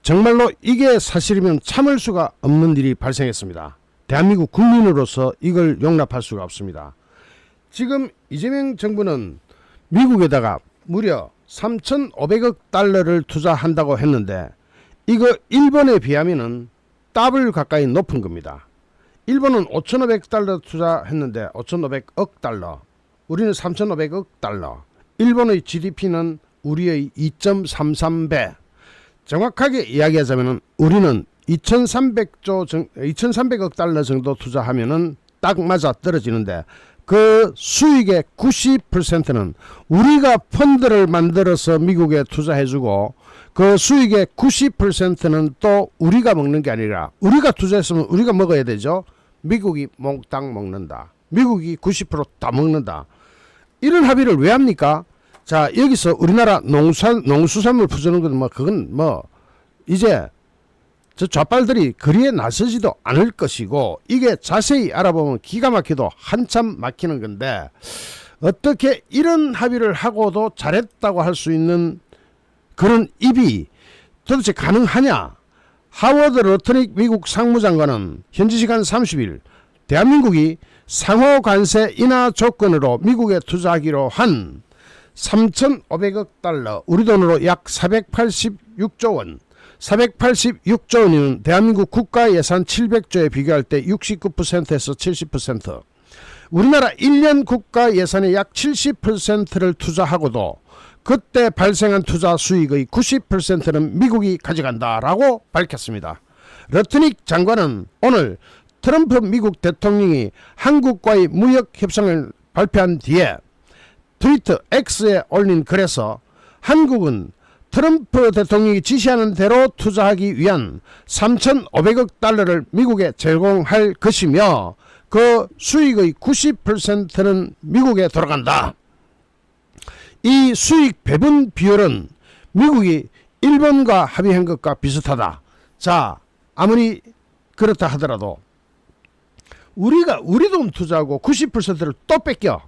정말로 이게 사실이면 참을 수가 없는 일이 발생했습니다. 대한민국 국민으로서 이걸 용납할 수가 없습니다. 지금 이재명 정부는 미국에다가 무려 3,500억 달러를 투자한다고 했는데 이거 일본에 비하면은 더블 가까이 높은 겁니다. 일본은 5,500달러 투자했는데 5,500억 달러, 우리는 3,500억 달러. 일본의 GDP는 우리의 2.33배. 정확하게 이야기하자면 우리는 2,300억 달러 정도 투자하면은 딱 맞아 떨어지는데 그 수익의 90%는 우리가 펀드를 만들어서 미국에 투자해주고 그 수익의 90%는 또 우리가 먹는 게 아니라 우리가 투자했으면 우리가 먹어야 되죠. 미국이 몽땅 먹는다. 미국이 90% 다 먹는다. 이런 합의를 왜 합니까? 자, 여기서 우리나라 농수산물 푸주는 건 뭐 그건 뭐 이제 저 좌빨들이 거리에 나서지도 않을 것이고 이게 자세히 알아보면 기가 막혀도 한참 막히는 건데 어떻게 이런 합의를 하고도 잘했다고 할 수 있는 그런 입이 도대체 가능하냐? 하워드 로터닉 미국 상무장관은 현지 시간 30일 대한민국이 상호 관세 인하 조건으로 미국에 투자하기로 한 3,500억 달러 우리 돈으로 약 486조 원 486조 원이면 대한민국 국가 예산 700조에 비교할 때 69%에서 70% 우리나라 1년 국가 예산의 약 70%를 투자하고도 그때 발생한 투자 수익의 90%는 미국이 가져간다라고 밝혔습니다. 러트닉 장관은 오늘 트럼프 미국 대통령이 한국과의 무역 협상을 발표한 뒤에 트위터 X에 올린 글에서 한국은 트럼프 대통령이 지시하는 대로 투자하기 위한 3,500억 달러를 미국에 제공할 것이며 그 수익의 90%는 미국에 돌아간다. 이 수익 배분 비율은 미국이 일본과 합의한 것과 비슷하다. 자, 아무리 그렇다 하더라도 우리 돈 투자하고 90%를 또 뺏겨.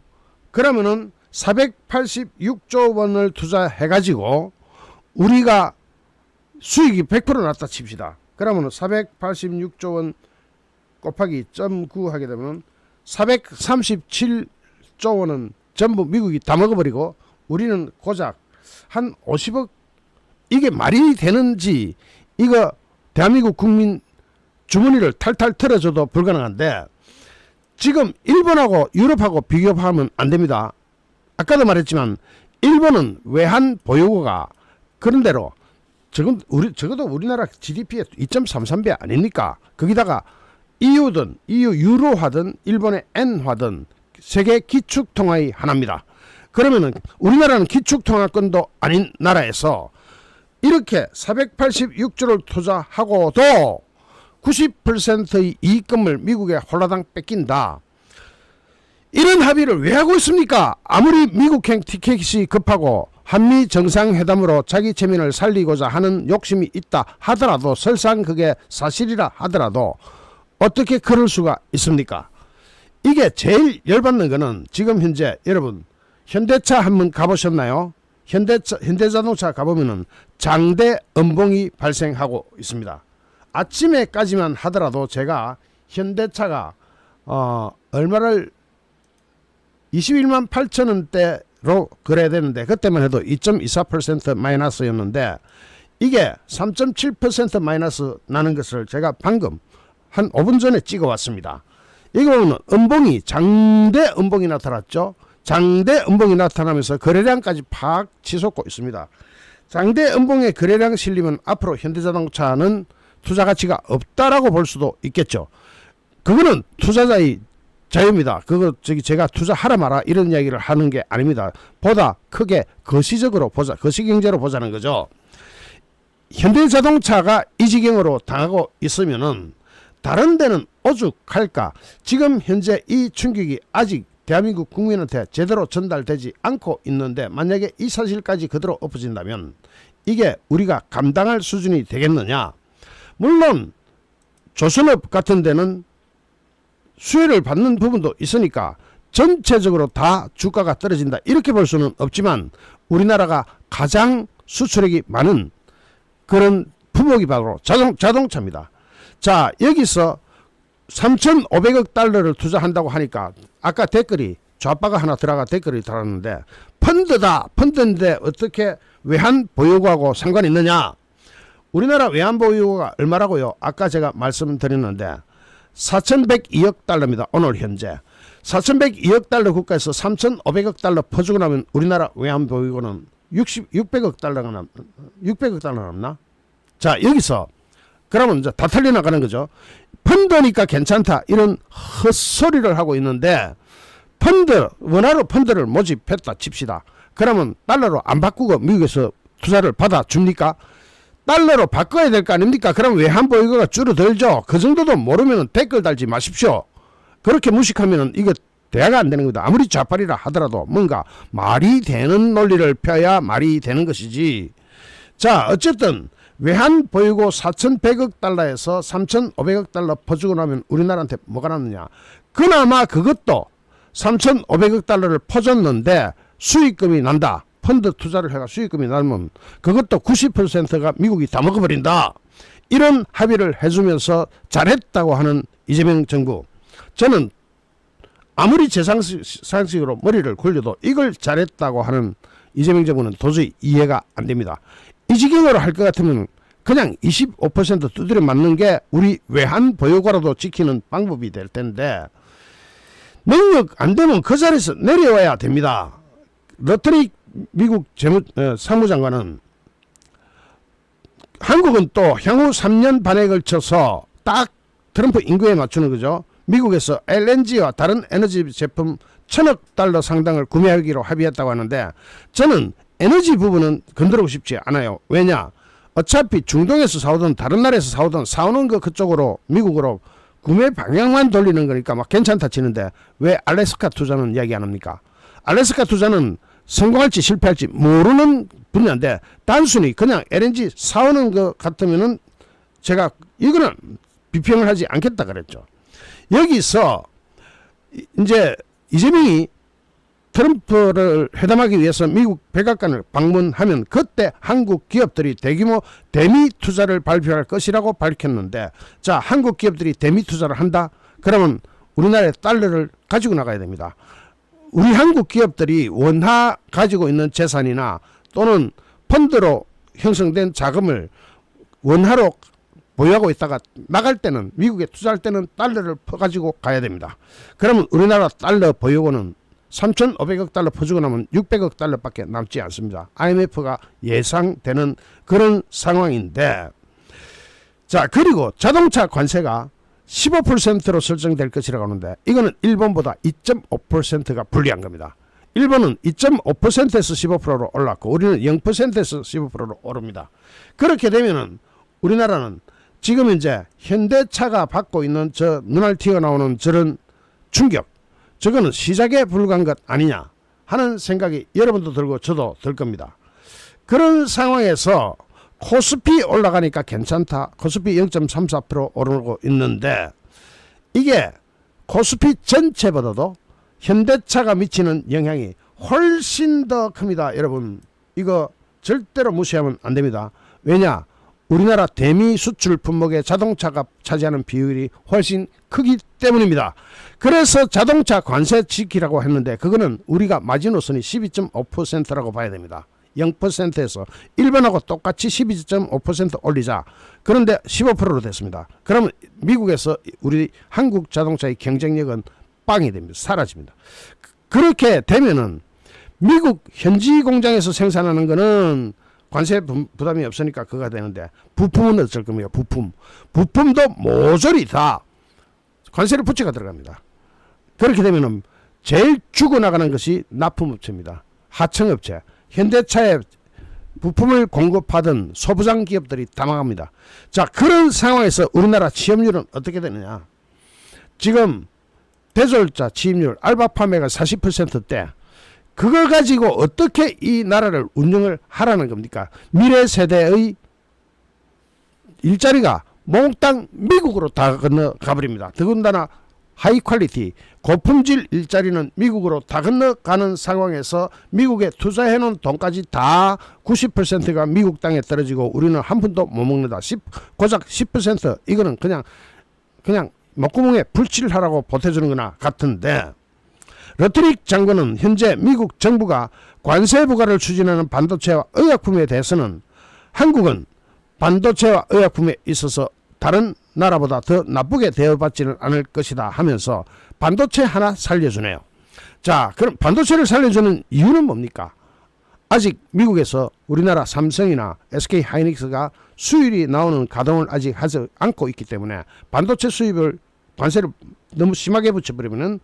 그러면은 486조 원을 투자해가지고 우리가 수익이 100% 났다 칩시다. 그러면 486조 원 곱하기 0.9 하게 되면 437조 원은 전부 미국이 다 먹어버리고 우리는 고작 한 50억 이게 말이 되는지 이거 대한민국 국민 주머니를 탈탈 털어줘도 불가능한데 지금 일본하고 유럽하고 비교하면 안 됩니다. 아까도 말했지만 일본은 외환 보유고가 그런대로 적어도 우리나라 GDP의 2.33배 아닙니까? 거기다가 EU든 유로화든 일본의 엔화든 세계 기축통화의 하나입니다. 그러면은 우리나라는 기축통화권도 아닌 나라에서 이렇게 486조를 투자하고도 90%의 이익금을 미국에 홀라당 뺏긴다. 이런 합의를 왜 하고 있습니까? 아무리 미국행 티켓이 급하고 한미 정상회담으로 자기 체면을 살리고자 하는 욕심이 있다 하더라도 설상 그게 사실이라 하더라도 어떻게 그럴 수가 있습니까? 이게 제일 열받는 거는 지금 현재 여러분 현대차 한번 가보셨나요? 현대자동차 가보면은 장대 음봉이 발생하고 있습니다. 아침에까지만 하더라도 제가 현대차가 얼마를 21만 8천 원대로 그래야 되는데 그때만 해도 2.24% 마이너스였는데 이게 3.7% 마이너스 나는 것을 제가 방금 한 5분 전에 찍어 왔습니다. 이거 보면 음봉이 장대 음봉이 나타났죠. 장대 음봉이 나타나면서 거래량까지 팍 치솟고 있습니다. 장대 음봉에 거래량 실리면 앞으로 현대자동차는 투자 가치가 없다라고 볼 수도 있겠죠. 그거는 투자자의 자유입니다. 그거 제가 투자하라 마라 이런 이야기를 하는 게 아닙니다. 보다 크게 거시적으로 보자, 거시경제로 보자는 거죠. 현대자동차가 이 지경으로 당하고 있으면은 다른 데는 오죽할까. 지금 현재 이 충격이 아직 대한민국 국민한테 제대로 전달되지 않고 있는데 만약에 이 사실까지 그대로 엎어진다면 이게 우리가 감당할 수준이 되겠느냐. 물론 조선업 같은 데는 수혜를 받는 부분도 있으니까 전체적으로 다 주가가 떨어진다 이렇게 볼 수는 없지만 우리나라가 가장 수출액이 많은 그런 품목이 바로 자동차입니다. 자, 여기서 3,500억 달러를 투자한다고 하니까 아까 댓글이 좌파가 하나 들어가 댓글이 달았는데 펀드다. 펀드인데 어떻게 외환 보유고하고 상관이 있느냐. 우리나라 외환 보유고가 얼마라고요? 아까 제가 말씀드렸는데 4,102억 달러입니다. 오늘 현재 4,102억 달러 국가에서 3,500억 달러 퍼주고 나면 우리나라 외환 보유고는 600억 달러가 600억 달러 남나? 자, 여기서 그러면 이제 다 틀려나가는 거죠. 펀드니까 괜찮다 이런 헛소리를 하고 있는데 원화로 펀드를 모집했다 칩시다. 그러면 달러로 안 바꾸고 미국에서 투자를 받아줍니까? 달러로 바꿔야 될 거 아닙니까? 그럼 외환 보유고가 줄어들죠. 그 정도도 모르면 댓글 달지 마십시오. 그렇게 무식하면 이거 대화가 안 되는 겁니다. 아무리 좌빨이라 하더라도 뭔가 말이 되는 논리를 펴야 말이 되는 것이지. 자, 어쨌든 외환 보유고 4,100억 달러에서 3,500억 달러 퍼주고 나면 우리나라한테 뭐가 남느냐. 그나마 그것도 3,500억 달러를 퍼줬는데 수익금이 난다. 펀드 투자를 해가 수익금이 나면 그것도 90%가 미국이 다 먹어버린다. 이런 합의를 해주면서 잘했다고 하는 이재명 정부. 저는 아무리 제 상식으로 머리를 굴려도 이걸 잘했다고 하는 이재명 정부는 도저히 이해가 안 됩니다. 이 지경으로 할 것 같으면 그냥 25% 두드려 맞는 게 우리 외환 보유고라도 지키는 방법이 될 텐데 능력 안 되면 그 자리에서 내려와야 됩니다. 러트리 미국 사무장관은 한국은 또 향후 3년 반에 걸쳐서 딱 트럼프 인구에 맞추는 거죠. 미국에서 LNG와 다른 에너지 제품 1,000억 달러 상당을 구매하기로 합의했다고 하는데 저는 에너지 부분은 건드리고 싶지 않아요. 왜냐? 어차피 중동에서 사오든 다른 나라에서 사오든 사오는 거 그쪽으로 미국으로 구매 방향만 돌리는 거니까 막 괜찮다 치는데 왜 알래스카 투자는 이야기 안 합니까? 알래스카 투자는 성공할지 실패할지 모르는 분야인데 단순히 그냥 LNG 사오는 것 같으면은 제가 이거는 비평을 하지 않겠다 그랬죠. 여기서 이제 이재명이 트럼프를 회담하기 위해서 미국 백악관을 방문하면 그때 한국 기업들이 대규모 대미 투자를 발표할 것이라고 밝혔는데 자, 한국 기업들이 대미 투자를 한다? 그러면 우리나라의 달러를 가지고 나가야 됩니다. 우리 한국 기업들이 원화 가지고 있는 재산이나 또는 펀드로 형성된 자금을 원화로 보유하고 있다가 나갈 때는 미국에 투자할 때는 달러를 퍼가지고 가야 됩니다. 그러면 우리나라 달러 보유고는 3,500억 달러 퍼주고 나면 600억 달러밖에 남지 않습니다. IMF가 예상되는 그런 상황인데 자, 그리고 자동차 관세가 15%로 설정될 것이라고 하는데 이거는 일본보다 2.5%가 불리한 겁니다. 일본은 2.5%에서 15%로 올랐고 우리는 0%에서 15%로 오릅니다. 그렇게 되면은 우리나라는 지금 이제 현대차가 받고 있는 저 눈알 튀어나오는 저런 충격, 저거는 시작에 불과한 것 아니냐 하는 생각이 여러분도 들고 저도 들 겁니다. 그런 상황에서 코스피 올라가니까 괜찮다. 코스피 0.34% 오르고 있는데 이게 코스피 전체보다도 현대차가 미치는 영향이 훨씬 더 큽니다. 여러분 이거 절대로 무시하면 안 됩니다. 왜냐? 우리나라 대미 수출 품목의 자동차가 차지하는 비율이 훨씬 크기 때문입니다. 그래서 자동차 관세 지키라고 했는데 그거는 우리가 마지노선이 12.5%라고 봐야 됩니다. 0%에서 일본하고 똑같이 12.5% 올리자. 그런데 15%로 됐습니다. 그러면 미국에서 우리 한국 자동차의 경쟁력은 빵이 됩니다. 사라집니다. 그렇게 되면은 미국 현지 공장에서 생산하는 거는 관세 부담이 없으니까 그거가 되는데 부품은 어쩔 겁니까? 부품도 모조리 다 관세를 붙여가 들어갑니다. 그렇게 되면은 제일 죽어나가는 것이 납품업체입니다. 하청업체. 현대차에 부품을 공급하던 소부장 기업들이 다 망합니다. 자, 그런 상황에서 우리나라 취업률은 어떻게 되느냐? 지금 대졸자 취업률 알바 판매가 40%대 그걸 가지고 어떻게 이 나라를 운영을 하라는 겁니까? 미래 세대의 일자리가 몽땅 미국으로 다 건너가 버립니다. 더군다나 하이 퀄리티 고품질 일자리는 미국으로 다 건너가는 상황에서 미국에 투자해놓은 돈까지 다 90%가 미국 땅에 떨어지고 우리는 한 푼도 못 먹는다. 고작 10% 이거는 그냥 목구멍에 불칠하라고 보태주는 거나 같은데, 러트릭 장관은 현재 미국 정부가 관세 부과를 추진하는 반도체와 의약품에 대해서는 한국은 반도체와 의약품에 있어서 다른 나라보다 더 나쁘게 대우받지는 않을 것이다 하면서 반도체 하나 살려주네요. 자, 그럼 반도체를 살려주는 이유는 뭡니까? 아직 미국에서 우리나라 삼성이나 SK 하이닉스가 수율이 나오는 가동을 아직 하지 않고 있기 때문에 반도체 수입을 관세를 너무 심하게 붙여버리면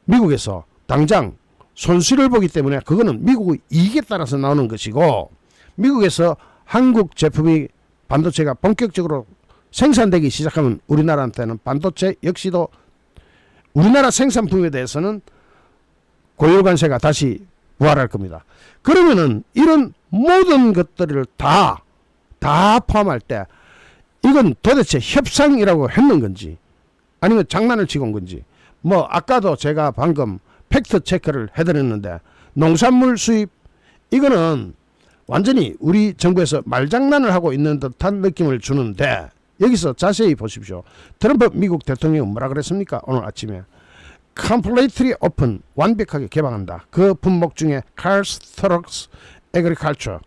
미국에서 당장 손실을 보기 때문에 그거는 미국의 이익에 따라서 나오는 것이고, 미국에서 한국 제품이 반도체가 본격적으로 생산되기 시작하면 우리나라한테는 반도체 역시도 우리나라 생산품에 대해서는 고율관세가 다시 부활할 겁니다. 그러면은 이런 모든 것들을 다 포함할 때 이건 도대체 협상이라고 했는 건지 아니면 장난을 치고 온 건지, 뭐 아까도 제가 방금 팩트 체크를 해드렸는데 농산물 수입 이거는 완전히 우리 정부에서 말장난을 하고 있는 듯한 느낌을 주는데, 여기서 자세히 보십시오. 트럼프 미국 대통령이 뭐라 그랬습니까? 오늘 아침에 completely open, 완벽하게 개방한다. 그 품목 중에 cars, trucks, agriculture,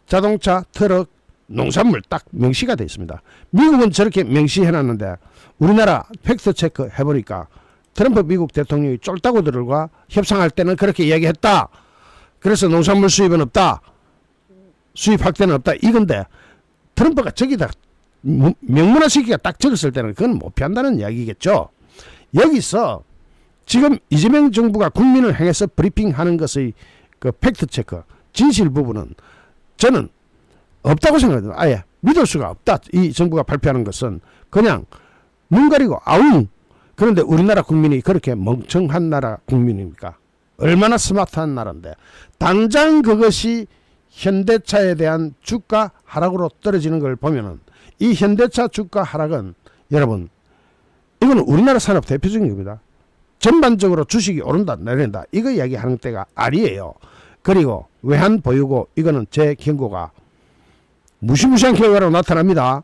자동차, 트럭, 농산물 딱 명시가 되어 있습니다. 미국은 저렇게 명시해놨는데 우리나라 팩트 체크 해보니까 트럼프 미국 대통령이 쫄따구들과 협상할 때는 그렇게 이야기했다. 그래서 농산물 수입은 없다, 수입 확대는 없다 이건데, 트럼프가 저기다 명문화시키가 딱 적었을 때는 그건 못 피한다는 이야기겠죠. 여기서 지금 이재명 정부가 국민을 향해서 브리핑하는 것의 그 팩트 체크 진실 부분은 저는 없다고 생각합니다. 아예 믿을 수가 없다. 이 정부가 발표하는 것은 그냥 눈 가리고 아웅. 그런데 우리나라 국민이 그렇게 멍청한 나라 국민입니까? 얼마나 스마트한 나라인데 당장 그것이 현대차에 대한 주가 하락으로 떨어지는 걸 보면은, 이 현대차 주가 하락은 여러분 이거는 우리나라 산업 대표적인 겁니다. 전반적으로 주식이 오른다 내린다 이거 이야기하는 때가 아니에요. 그리고 외환 보유고 이거는 제 경고가 무시무시한 결과로 나타납니다.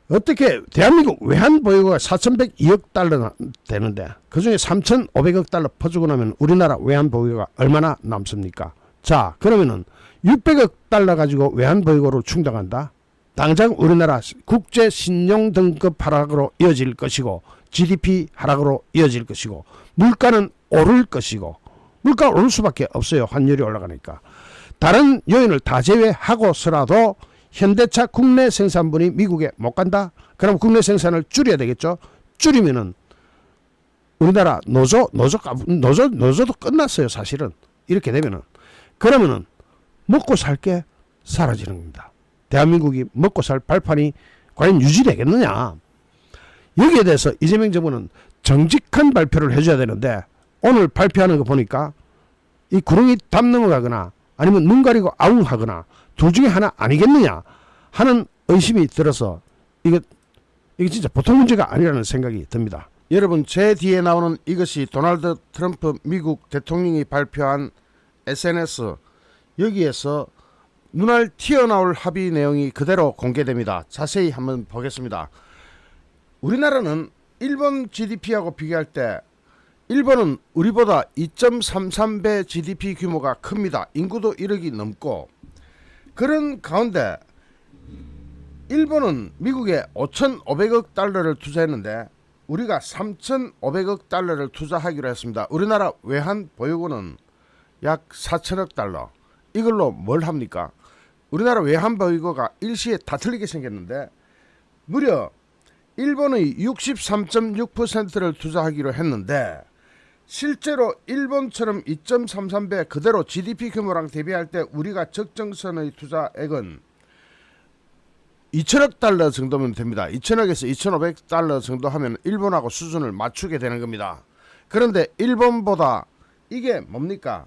어떻게 대한민국 외환 보유고가 4,102억 달러 되는데 그중에 3,500억 달러 퍼주고 나면 우리나라 외환 보유고가 얼마나 남습니까? 자, 그러면은 600억 달러 가지고 외환 보유고를 충당한다? 당장 우리나라 국제 신용 등급 하락으로 이어질 것이고 GDP 하락으로 이어질 것이고 물가는 오를 것이고, 물가 오를 수밖에 없어요. 환율이 올라가니까. 다른 요인을 다 제외하고서라도 현대차 국내 생산분이 미국에 못 간다? 그럼 국내 생산을 줄여야 되겠죠. 줄이면은 우리나라 노조도 끝났어요. 사실은 이렇게 되면은, 그러면은 먹고 살 게 사라지는 겁니다. 대한민국이 먹고 살 발판이 과연 유지되겠느냐? 여기에 대해서 이재명 정부는 정직한 발표를 해줘야 되는데 오늘 발표하는 거 보니까 이 구렁이 담 넘어가거나 아니면 눈 가리고 아웅하거나 둘 중에 하나 아니겠느냐 하는 의심이 들어서 이게 진짜 보통 문제가 아니라는 생각이 듭니다. 여러분, 제 뒤에 나오는 이것이 도널드 트럼프 미국 대통령이 발표한 SNS, 여기에서 눈알 튀어나올 합의 내용이 그대로 공개됩니다. 자세히 한번 보겠습니다. 우리나라는 일본 GDP하고 비교할 때 일본은 우리보다 2.33배 GDP 규모가 큽니다. 인구도 1억이 넘고, 그런 가운데 일본은 미국에 5,500억 달러를 투자했는데 우리가 3,500억 달러를 투자하기로 했습니다. 우리나라 외환 보유고는 약 4천억 달러. 이걸로 뭘 합니까? 우리나라 외환 보유고가 일시에 다 틀리게 생겼는데 무려 일본의 63.6%를 투자하기로 했는데 실제로 일본처럼 2.33배 그대로 GDP 규모랑 대비할 때 우리가 적정선의 투자액은 2천억 달러 정도면 됩니다. 2천억에서 2,500 달러 정도 하면 일본하고 수준을 맞추게 되는 겁니다. 그런데 일본보다 이게 뭡니까?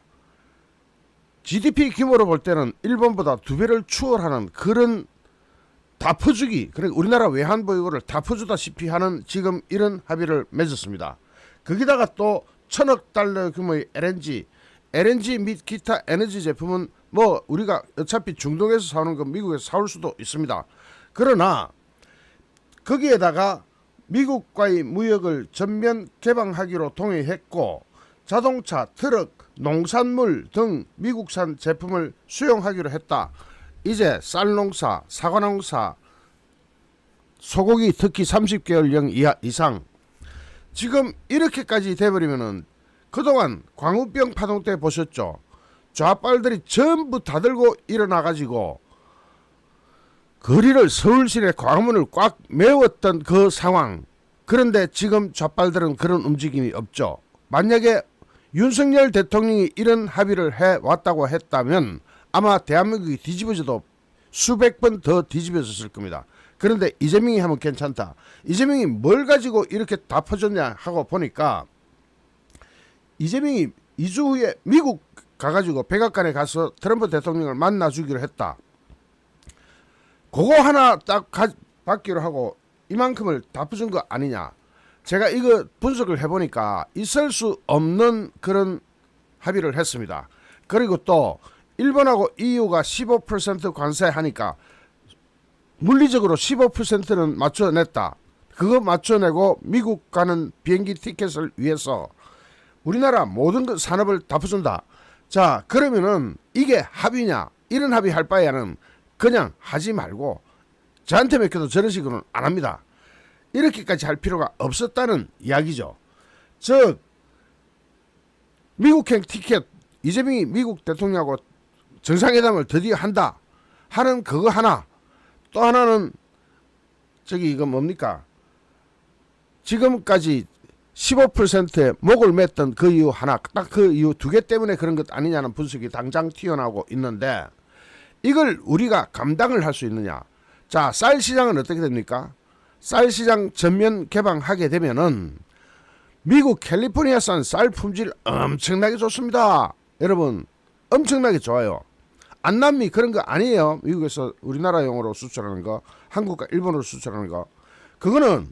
GDP 규모로 볼 때는 일본보다 2배를 추월하는 그런 다 퍼주기, 그러니까 우리나라 외환보유고를 다 퍼주다시피 하는 지금 이런 합의를 맺었습니다. 거기다가 또 1,000억 달러 규모의 LNG 및 기타 에너지 제품은 뭐 우리가 어차피 중동에서 사오는 거 미국에서 사올 수도 있습니다. 그러나 거기에다가 미국과의 무역을 전면 개방하기로 동의했고, 자동차, 트럭, 농산물 등 미국산 제품을 수용하기로 했다. 이제 쌀농사, 사과농사, 소고기 특히 30개월령 이상, 지금 이렇게까지 돼버리면은, 그동안 광우병 파동 때 보셨죠? 좌빨들이 전부 다 들고 일어나가지고 거리를, 서울시내 광화문을 꽉 메웠던 그 상황. 그런데 지금 좌빨들은 그런 움직임이 없죠. 만약에 윤석열 대통령이 이런 합의를 해왔다고 했다면 아마 대한민국이 뒤집어져도 수백 번 더 뒤집어졌을 겁니다. 그런데 이재명이 하면 괜찮다. 이재명이 뭘 가지고 이렇게 다 퍼졌냐 하고 보니까, 이재명이 2주 후에 미국 가가지고 백악관에 가서 트럼프 대통령을 만나주기로 했다. 그거 하나 딱 받기로 하고 이만큼을 다 퍼준 거 아니냐. 제가 이거 분석을 해보니까 있을 수 없는 그런 합의를 했습니다. 그리고 또 일본하고 EU가 15% 관세하니까 물리적으로 15%는 맞춰냈다. 그거 맞춰내고 미국 가는 비행기 티켓을 위해서 우리나라 모든 그 산업을 다 퍼준다. 자, 그러면은 이게 합의냐? 이런 합의 할 바에는 그냥 하지 말고, 저한테 맡겨도 저런 식으로는 안 합니다. 이렇게까지 할 필요가 없었다는 이야기죠. 즉, 미국행 티켓, 이재명이 미국 대통령하고 정상회담을 드디어 한다 하는 그거 하나, 또 하나는 이거 뭡니까? 지금까지 15%에 목을 맸던 그 이유 하나, 딱 그 이유 두 개 때문에 그런 것 아니냐는 분석이 당장 튀어나오고 있는데, 이걸 우리가 감당을 할 수 있느냐. 자, 쌀 시장은 어떻게 됩니까? 쌀 시장 전면 개방하게 되면은 미국 캘리포니아산 쌀 품질 엄청나게 좋습니다. 여러분, 엄청나게 좋아요. 안남미 그런 거 아니에요. 미국에서 우리나라용으로 수출하는 거, 한국과 일본으로 수출하는 거. 그거는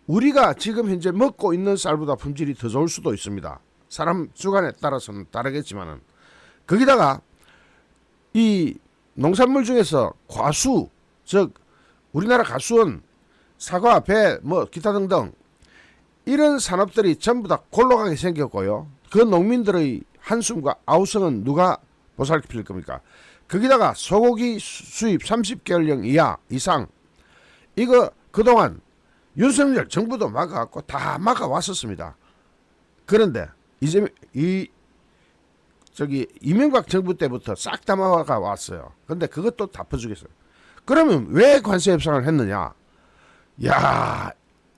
우리가 지금 현재 먹고 있는 쌀보다 품질이 더 좋을 수도 있습니다. 사람 주관에 따라서는 다르겠지만은, 거기다가 이 농산물 중에서 과수, 즉 우리나라 가수원, 사과, 배, 뭐 기타 등등 이런 산업들이 전부 다 골로 가게 생겼고요. 그 농민들의 한숨과 아우성은 누가 보살필 겁니까? 거기다가 소고기 수입 30개월령 이상, 이거 그동안 윤석열 정부도 막아갖고 다 막아왔었습니다. 그런데 이명박 정부 때부터 싹 다 막아왔어요. 근데 그것도 다 퍼주겠어요. 그러면 왜 관세 협상을 했느냐? 야,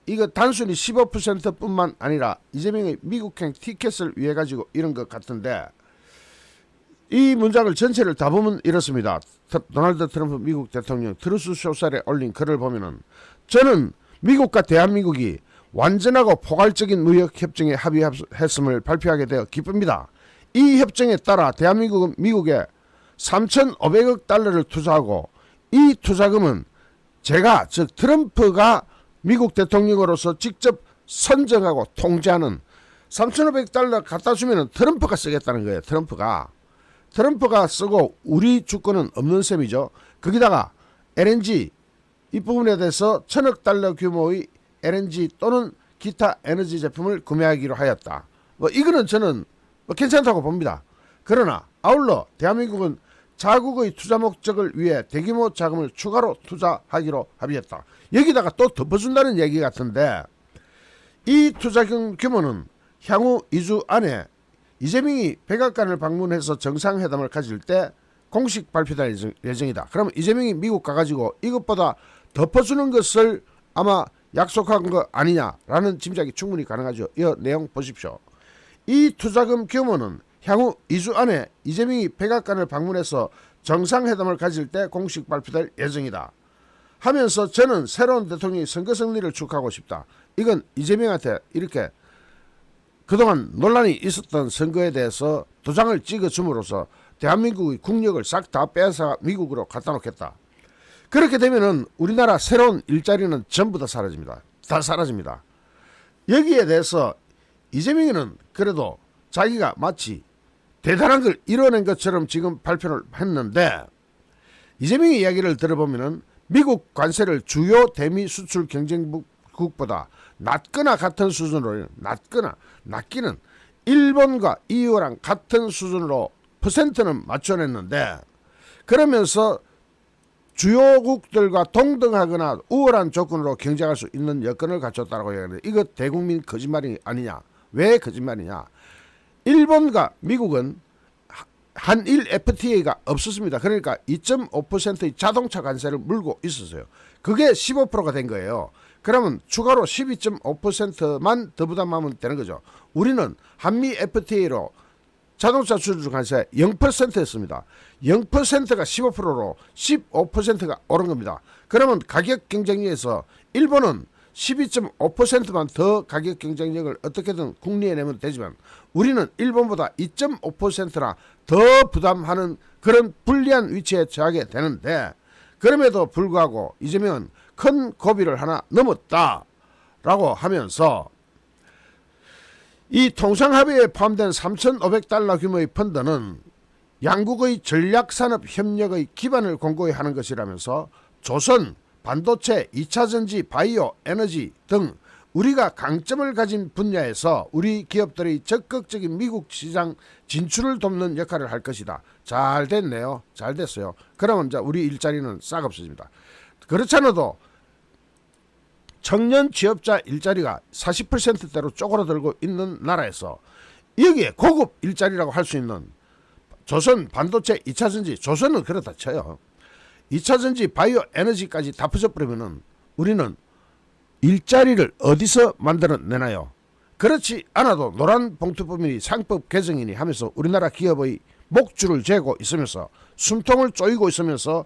이거 단순히 15%뿐만 아니라 이재명의 미국행 티켓을 위해 가지고 이런 것 같은데, 이 문장을 전체를 다 보면 이렇습니다. 도널드 트럼프 미국 대통령 트루스 소셜에 올린 글을 보면은, 저는 미국과 대한민국이 완전하고 포괄적인 무역협정에 합의했음을 발표하게 되어 기쁩니다. 이 협정에 따라 대한민국은 미국에 3,500억 달러를 투자하고, 이 투자금은 제가, 즉 트럼프가 미국 대통령으로서 직접 선정하고 통제하는 3,500달러 갖다 주면 트럼프가 쓰겠다는 거예요. 트럼프가 쓰고 우리 주권은 없는 셈이죠. 거기다가 LNG 이 부분에 대해서 1,000억 달러 규모의 LNG 또는 기타 에너지 제품을 구매하기로 하였다. 이거는 저는 괜찮다고 봅니다. 그러나 아울러 대한민국은 자국의 투자 목적을 위해 대규모 자금을 추가로 투자하기로 합의했다. 여기다가 또 덮어준다는 얘기 같은데, 이 투자금 규모는 향후 2주 안에 이재명이 백악관을 방문해서 정상회담을 가질 때 공식 발표될 예정이다. 그러면 이재명이 미국 가가지고 이것보다 덮어주는 것을 아마 약속한 거 아니냐라는 짐작이 충분히 가능하죠. 이 내용 보십시오. 이 투자금 규모는 향후 2주 안에 이재명이 백악관을 방문해서 정상회담을 가질 때 공식 발표될 예정이다 하면서, 저는 새로운 대통령의 선거 승리를 축하하고 싶다. 이건 이재명한테 이렇게 그동안 논란이 있었던 선거에 대해서 도장을 찍어줌으로써 대한민국의 국력을 싹 다 빼앗아 미국으로 갖다 놓겠다. 그렇게 되면은 우리나라 새로운 일자리는 전부 다 사라집니다. 다 사라집니다. 여기에 대해서 이재명이는 그래도 자기가 마치 대단한 걸 이뤄낸 것처럼 지금 발표를 했는데, 이재명의 이야기를 들어보면은 미국 관세를 주요 대미 수출 경쟁국보다 낮거나 같은 수준으로, 낮기는 일본과 EU랑 같은 수준으로 퍼센트는 맞춰냈는데, 그러면서 주요국들과 동등하거나 우월한 조건으로 경쟁할 수 있는 여건을 갖췄다고 얘기하는데, 이거 대국민 거짓말이 아니냐? 왜 거짓말이냐? 일본과 미국은 한일 FTA가 없었습니다. 그러니까 2.5%의 자동차 관세를 물고 있었어요. 그게 15%가 된 거예요. 그러면 추가로 12.5%만 더 부담하면 되는 거죠. 우리는 한미 FTA로 자동차 수출 관세 0%였습니다. 0%가 15%로 15%가 오른 겁니다. 그러면 가격 경쟁력에서 일본은 12.5%만 더 가격 경쟁력을 어떻게든 국리해내면 되지만, 우리는 일본보다 2.5%나 더 부담하는 그런 불리한 위치에 처하게 되는데, 그럼에도 불구하고 이재명은 큰 고비를 하나 넘었다라고 하면서, 이 통상합의에 포함된 3,500달러 규모의 펀드는 양국의 전략산업 협력의 기반을 공고히 하는 것이라면서, 조선, 반도체, 2차전지, 바이오, 에너지 등 우리가 강점을 가진 분야에서 우리 기업들의 적극적인 미국 시장 진출을 돕는 역할을 할 것이다. 잘 됐네요. 잘 됐어요. 그러면 이제 우리 일자리는 싹 없어집니다. 그렇지 않아도 청년 취업자 일자리가 40%대로 쪼그라들고 있는 나라에서 여기에 고급 일자리라고 할 수 있는 조선, 반도체, 2차전지, 조선은 그렇다 쳐요. 2차전지, 바이오, 에너지까지 다 퍼져버리면은 우리는 일자리를 어디서 만들어내나요? 그렇지 않아도 노란 봉투법이니 상법 개정이니 하면서 우리나라 기업의 목줄을 재고 있으면서 숨통을 조이고 있으면서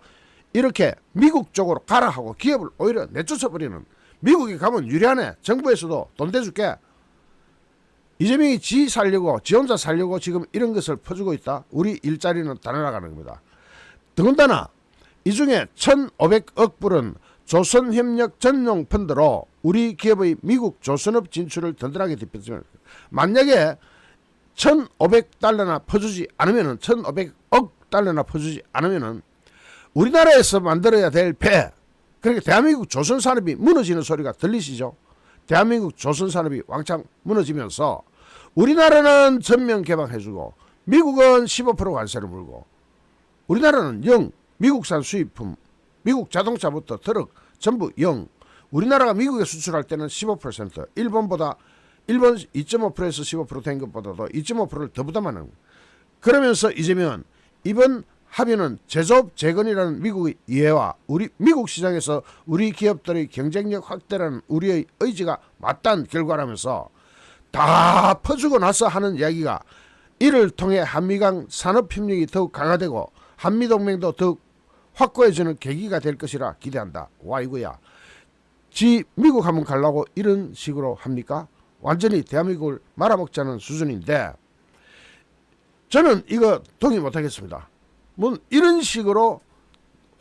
이렇게 미국 쪽으로 가라 하고 기업을 오히려 내쫓아버리는, 미국에 가면 유리하네, 정부에서도 돈 대줄게, 이재명이 지 살려고, 지 혼자 살려고 지금 이런 것을 퍼주고 있다. 우리 일자리는 다 날아가는 겁니다. 더군다나 이 중에 1,500억 불은 조선협력 전용 펀드로 우리 기업의 미국 조선업 진출을 든든하게 뒷받침을, 만약에 1,500달러나 퍼주지 않으면은, 1,500억 달러나 퍼주지 않으면은 우리나라에서 만들어야 될 배, 그러니까 대한민국 조선산업이 무너지는 소리가 들리시죠? 대한민국 조선산업이 왕창 무너지면서 우리나라는 전면 개방해주고 미국은 15% 관세를 물고, 우리나라는 0, 미국산 수입품, 미국 자동차부터 트럭 전부 0, 우리나라가 미국에 수출할 때는 15%, 일본 2.5%에서 15%된 것보다도 2.5%를 더 부담하는. 그러면서 이재명은 이번 합의는 제조업 재건이라는 미국의 이해와 우리 미국 시장에서 우리 기업들의 경쟁력 확대라는 우리의 의지가 맞다는 결과라면서, 다 퍼주고 나서 하는 이야기가 이를 통해 한미간 산업협력이 더욱 강화되고 한미동맹도 더욱 확고해지는 계기가 될 것이라 기대한다. 와, 이거야, 지 미국 한번 가려고 이런 식으로 합니까? 완전히 대한민국을 말아먹자는 수준인데, 저는 이거 동의 못하겠습니다. 뭐 이런 식으로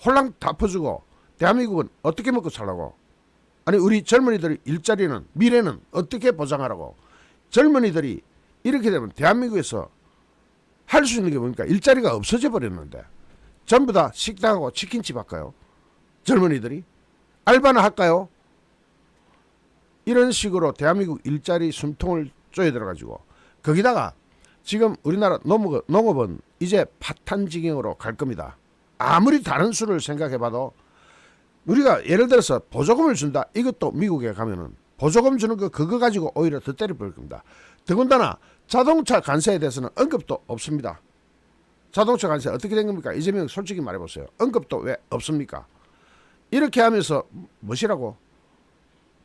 홀랑 다 퍼주고 대한민국은 어떻게 먹고 살라고? 아니, 우리 젊은이들의 일자리는, 미래는 어떻게 보장하라고? 젊은이들이 이렇게 되면 대한민국에서 할 수 있는 게 뭡니까? 일자리가 없어져 버렸는데, 전부 다 식당하고 치킨집 할까요? 젊은이들이 알바나 할까요? 이런 식으로 대한민국 일자리 숨통을 쪼여들어가지고, 거기다가 지금 우리나라 농업은 이제 파탄지경으로 갈 겁니다. 아무리 다른 수를 생각해봐도, 우리가 예를 들어서 보조금을 준다, 이것도 미국에 가면은 보조금 주는 거 그거 가지고 오히려 더 때려버릴 겁니다. 더군다나 자동차 관세에 대해서는 언급도 없습니다. 자동차 관세 어떻게 된 겁니까? 이재명 솔직히 말해보세요. 언급도 왜 없습니까? 이렇게 하면서 뭐시라고?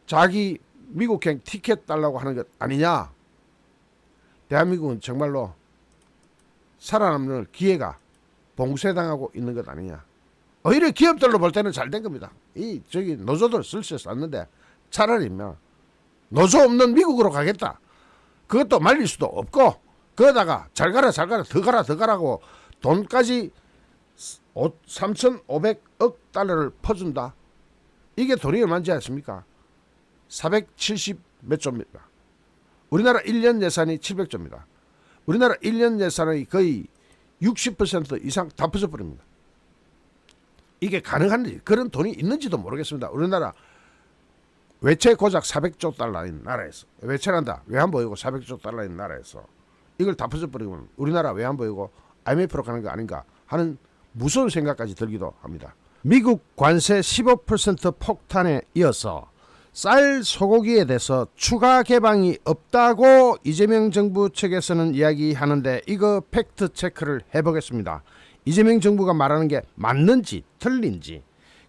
자기 미국행 티켓 달라고 하는 것 아니냐? 대한민국은 정말로 살아남는 기회가 봉쇄당하고 있는 것 아니냐? 오히려 기업들로 볼 때는 잘 된 겁니다. 저기 노조들 쓸쓸 쌌는데 차라리 노조 없는 미국으로 가겠다. 그것도 말릴 수도 없고, 그러다가 잘 가라 더 가라고 돈까지 3,500억 달러를 퍼준다. 이게 돈이 얼마인지 아십니까? 470 몇 조입니다. 우리나라 1년 예산이 700조입니다. 우리나라 1년 예산의 거의 60% 이상 다 퍼져버립니다. 이게 가능한지, 그런 돈이 있는지도 모르겠습니다. 우리나라 외채 고작 400조 달러인 나라에서, 외채란다, 외환보유고 400조 달러인 나라에서 이걸 다 퍼져버리면 우리나라 외환보유고 IMF로 가는 거 아닌가 하는 무서운 생각까지 들기도 합니다. 미국 관세 15% 폭탄에 이어서 쌀, 소고기에 대해서 추가 개방이 없다고 이재명 정부 측에서는 이야기하는데, 이거 팩트 체크를 해보겠습니다. 이재명 정부가 말하는 게 맞는지 틀린지.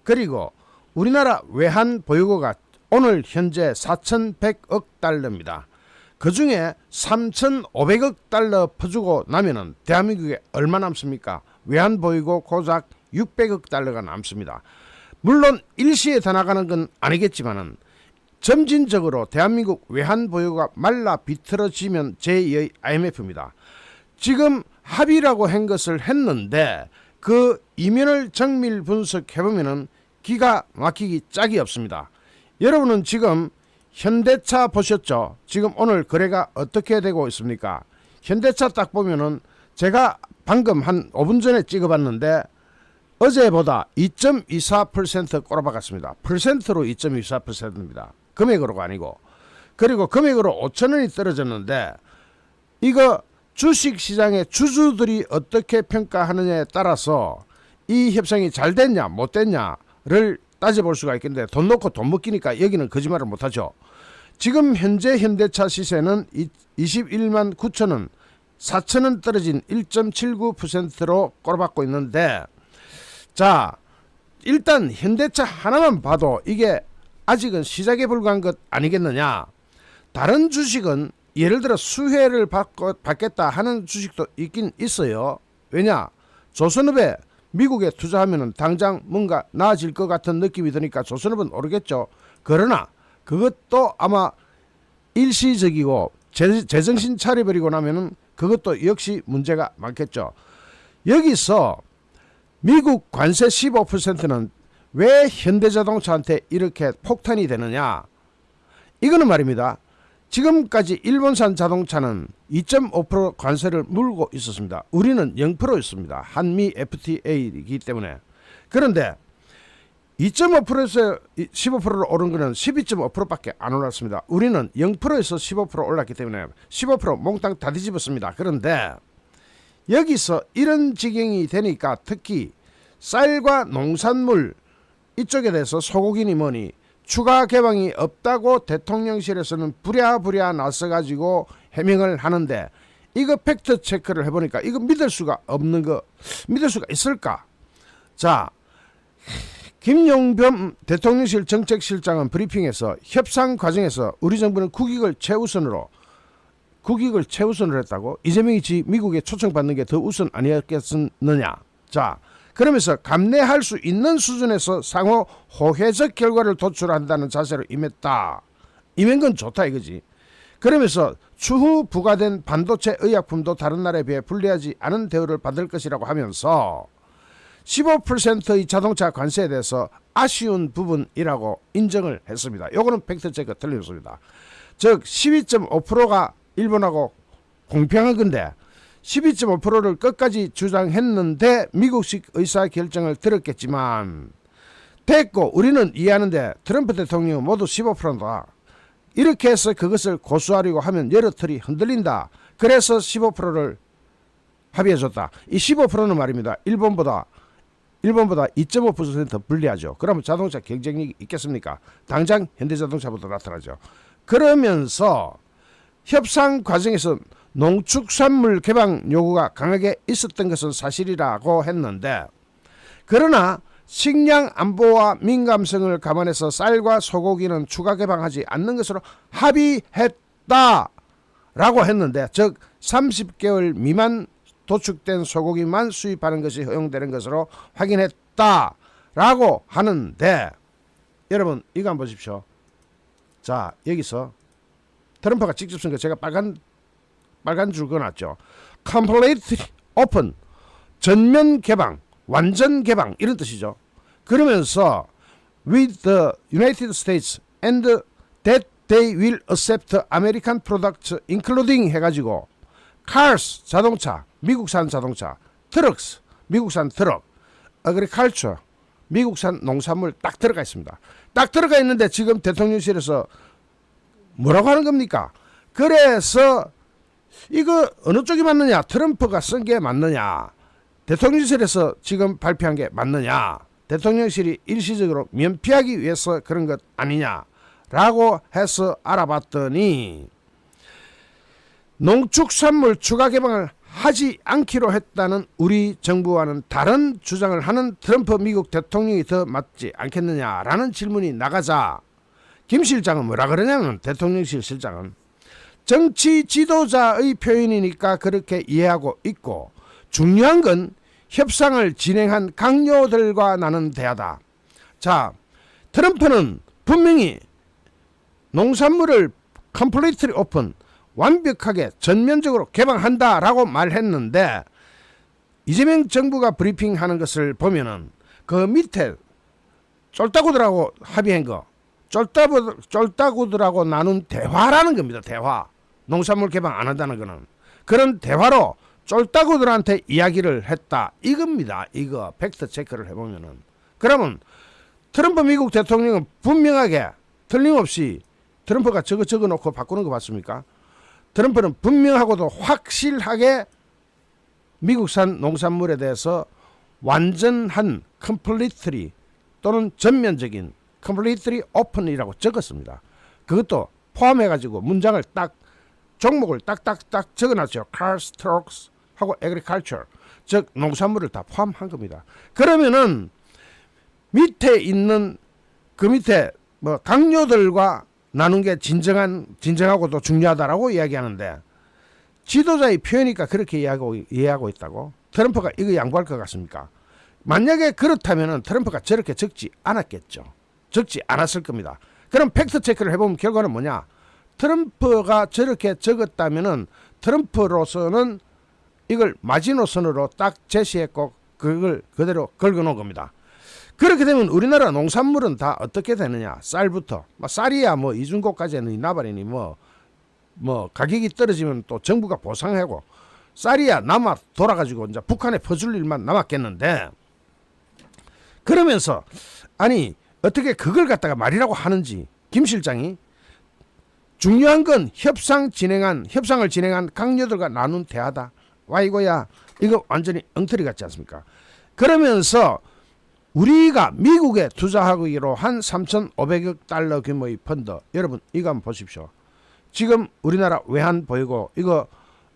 그리고 우리나라 외환 보유고가 오늘 현재 4,100억 달러입니다. 그 중에 3,500억 달러 퍼주고 나면은 대한민국에 얼마 남습니까? 외환 보유고 고작 600억 달러가 남습니다. 물론 일시에 다 나가는 건 아니겠지만은 점진적으로 대한민국 외환 보유가 말라 비틀어지면 제2의 IMF입니다. 지금 합의라고 한 것을 했는데 그 이면을 정밀 분석해보면은 기가 막히기 짝이 없습니다. 여러분은 지금 현대차 보셨죠? 지금 오늘 거래가 어떻게 되고 있습니까? 현대차 딱 보면은 제가 방금 한 5분 전에 찍어봤는데 어제보다 2.24% 꼬라박았습니다. 퍼센트로 2.24%입니다. 금액으로가 아니고. 그리고 금액으로 5천원이 떨어졌는데, 이거 주식시장의 주주들이 어떻게 평가하느냐에 따라서 이 협상이 잘 됐냐 못 됐냐를 따져볼 수가 있겠는데, 돈 놓고 돈 먹기니까 여기는 거짓말을 못하죠. 지금 현재 현대차 시세는 21만 9천원, 4천원 떨어진 1.79%로 꼬라박고 있는데, 자, 일단 현대차 하나만 봐도 이게 아직은 시작에 불과한 것 아니겠느냐. 다른 주식은 예를 들어 수혜를 받겠다 하는 주식도 있긴 있어요. 왜냐? 조선업에 미국에 투자하면 당장 뭔가 나아질 것 같은 느낌이 드니까 조선업은 오르겠죠. 그러나 그것도 아마 일시적이고 제정신 차려버리고 나면은 그것도 역시 문제가 많겠죠. 여기서 미국 관세 15%는 왜 현대자동차한테 이렇게 폭탄이 되느냐? 이거는 말입니다. 지금까지 일본산 자동차는 2.5% 관세를 물고 있었습니다. 우리는 0%였습니다. 한미 FTA이기 때문에. 그런데 2.5%에서 15%로 오른 것은 12.5%밖에 안 올랐습니다. 우리는 0%에서 15% 올랐기 때문에 15% 몽땅 다 뒤집었습니다. 그런데 여기서 이런 지경이 되니까 특히 쌀과 농산물 이쪽에 대해서 소고기니 뭐니 추가 개방이 없다고 대통령실에서는 부랴부랴 나서가지고 해명을 하는데, 이거 팩트 체크를 해보니까 이거 믿을 수가 없는 거, 믿을 수가 있을까? 자, 김용겸 대통령실 정책실장은 브리핑에서 협상 과정에서 우리 정부는 국익을 최우선으로 했다고? 이재명이 미국에 초청받는 게 더 우선 아니었겠느냐? 자, 그러면서 감내할 수 있는 수준에서 상호 호혜적 결과를 도출한다는 자세로 임했다. 임한 건 좋다 이거지. 그러면서 추후 부과된 반도체 의약품도 다른 나라에 비해 불리하지 않은 대우를 받을 것이라고 하면서 15%의 자동차 관세에 대해서 아쉬운 부분이라고 인정을 했습니다. 요거는 팩트체크 틀렸습니다. 즉 12.5%가 일본하고 공평한 건데 12.5%를 끝까지 주장했는데 미국식 의사결정을 들었겠지만 됐고 우리는 이해하는데 트럼프 대통령은 모두 15%다. 이렇게 해서 그것을 고수하려고 하면 여러 틀이 흔들린다. 그래서 15%를 합의해줬다. 이 15%는 말입니다. 일본보다 2.5% 불리하죠. 그러면 자동차 경쟁력이 있겠습니까? 당장 현대자동차부터 나타나죠. 그러면서 협상 과정에서 농축산물 개방 요구가 강하게 있었던 것은 사실이라고 했는데, 그러나 식량 안보와 민감성을 감안해서 쌀과 소고기는 추가 개방하지 않는 것으로 합의했다라고 했는데, 즉 30개월 미만 도축된 소고기만 수입하는 것이 허용되는 것으로 확인했다라고 하는데, 여러분 이거 한번 보십시오. 자, 여기서 트럼프가 직접 쓴 거 제가 빨간 줄 그어놨죠. Complete Open, 전면 개방, 완전 개방 이런 뜻이죠. 그러면서 with the United States and that they will accept American products including 해가지고 cars 자동차 미국산 자동차, trucks 미국산 트럭, agriculture 미국산 농산물 딱 들어가 있습니다. 딱 들어가 있는데 지금 대통령실에서 뭐라고 하는 겁니까? 그래서 이거 어느 쪽이 맞느냐? 트럼프가 쓴 게 맞느냐? 대통령실에서 지금 발표한 게 맞느냐? 대통령실이 일시적으로 면피하기 위해서 그런 것 아니냐라고 해서 알아봤더니 농축산물 추가 개방을 하지 않기로 했다는 우리 정부와는 다른 주장을 하는 트럼프 미국 대통령이 더 맞지 않겠느냐라는 질문이 나가자 김 실장은 뭐라 그러냐면 대통령실 실장은 정치 지도자의 표현이니까 그렇게 이해하고 있고 중요한 건 협상을 진행한 강요들과 나눈 대화다. 자, 트럼프는 분명히 농산물을 completely open 완벽하게 전면적으로 개방한다라고 말했는데 이재명 정부가 브리핑하는 것을 보면은 그 밑에 쫄따구들하고 합의한 거 쫄따구들하고 나눈 대화라는 겁니다. 대화. 농산물 개방 안 한다는 거는 그런 대화로 쫄따구들한테 이야기를 했다 이겁니다. 이거 팩트 체크를 해보면은 그러면 트럼프 미국 대통령은 분명하게 틀림없이 트럼프가 적어 놓고 바꾸는 거 봤습니까? 트럼프는 분명하고도 확실하게 미국산 농산물에 대해서 완전한 completely 또는 전면적인 completely open이라고 적었습니다. 그것도 포함해가지고 문장을 딱 종목을 딱딱딱 적어놨죠. cars, trucks 하고 agriculture 즉 농산물을 다 포함한 겁니다. 그러면은 밑에 있는 그 밑에 뭐 강요들과 나눈 게 진정하고도 중요하다라고 이야기하는데 지도자의 표현이니까 그렇게 이해하고 있다고? 트럼프가 이거 양보할 것 같습니까? 만약에 그렇다면 트럼프가 저렇게 적지 않았겠죠. 적지 않았을 겁니다. 그럼 팩트 체크를 해보면 결과는 뭐냐? 트럼프가 저렇게 적었다면 트럼프로서는 이걸 마지노선으로 딱 제시했고 그걸 그대로 긁어놓은 겁니다. 그렇게 되면 우리나라 농산물은 다 어떻게 되느냐? 쌀부터 쌀이야 뭐 이중고까지는 나발이니 뭐 가격이 떨어지면 또 정부가 보상하고 쌀이야 남아 돌아가지고 이제 북한에 퍼줄 일만 남았겠는데 그러면서 아니 어떻게 그걸 갖다가 말이라고 하는지 김 실장이 중요한 건 협상을 진행한 강요들과 나눈 대화다. 와 이거야 이거 완전히 엉터리 같지 않습니까? 그러면서 우리가 미국에 투자하기로 한 3,500억 달러 규모의 펀드 여러분 이거 한번 보십시오. 지금 우리나라 외환보유고 이거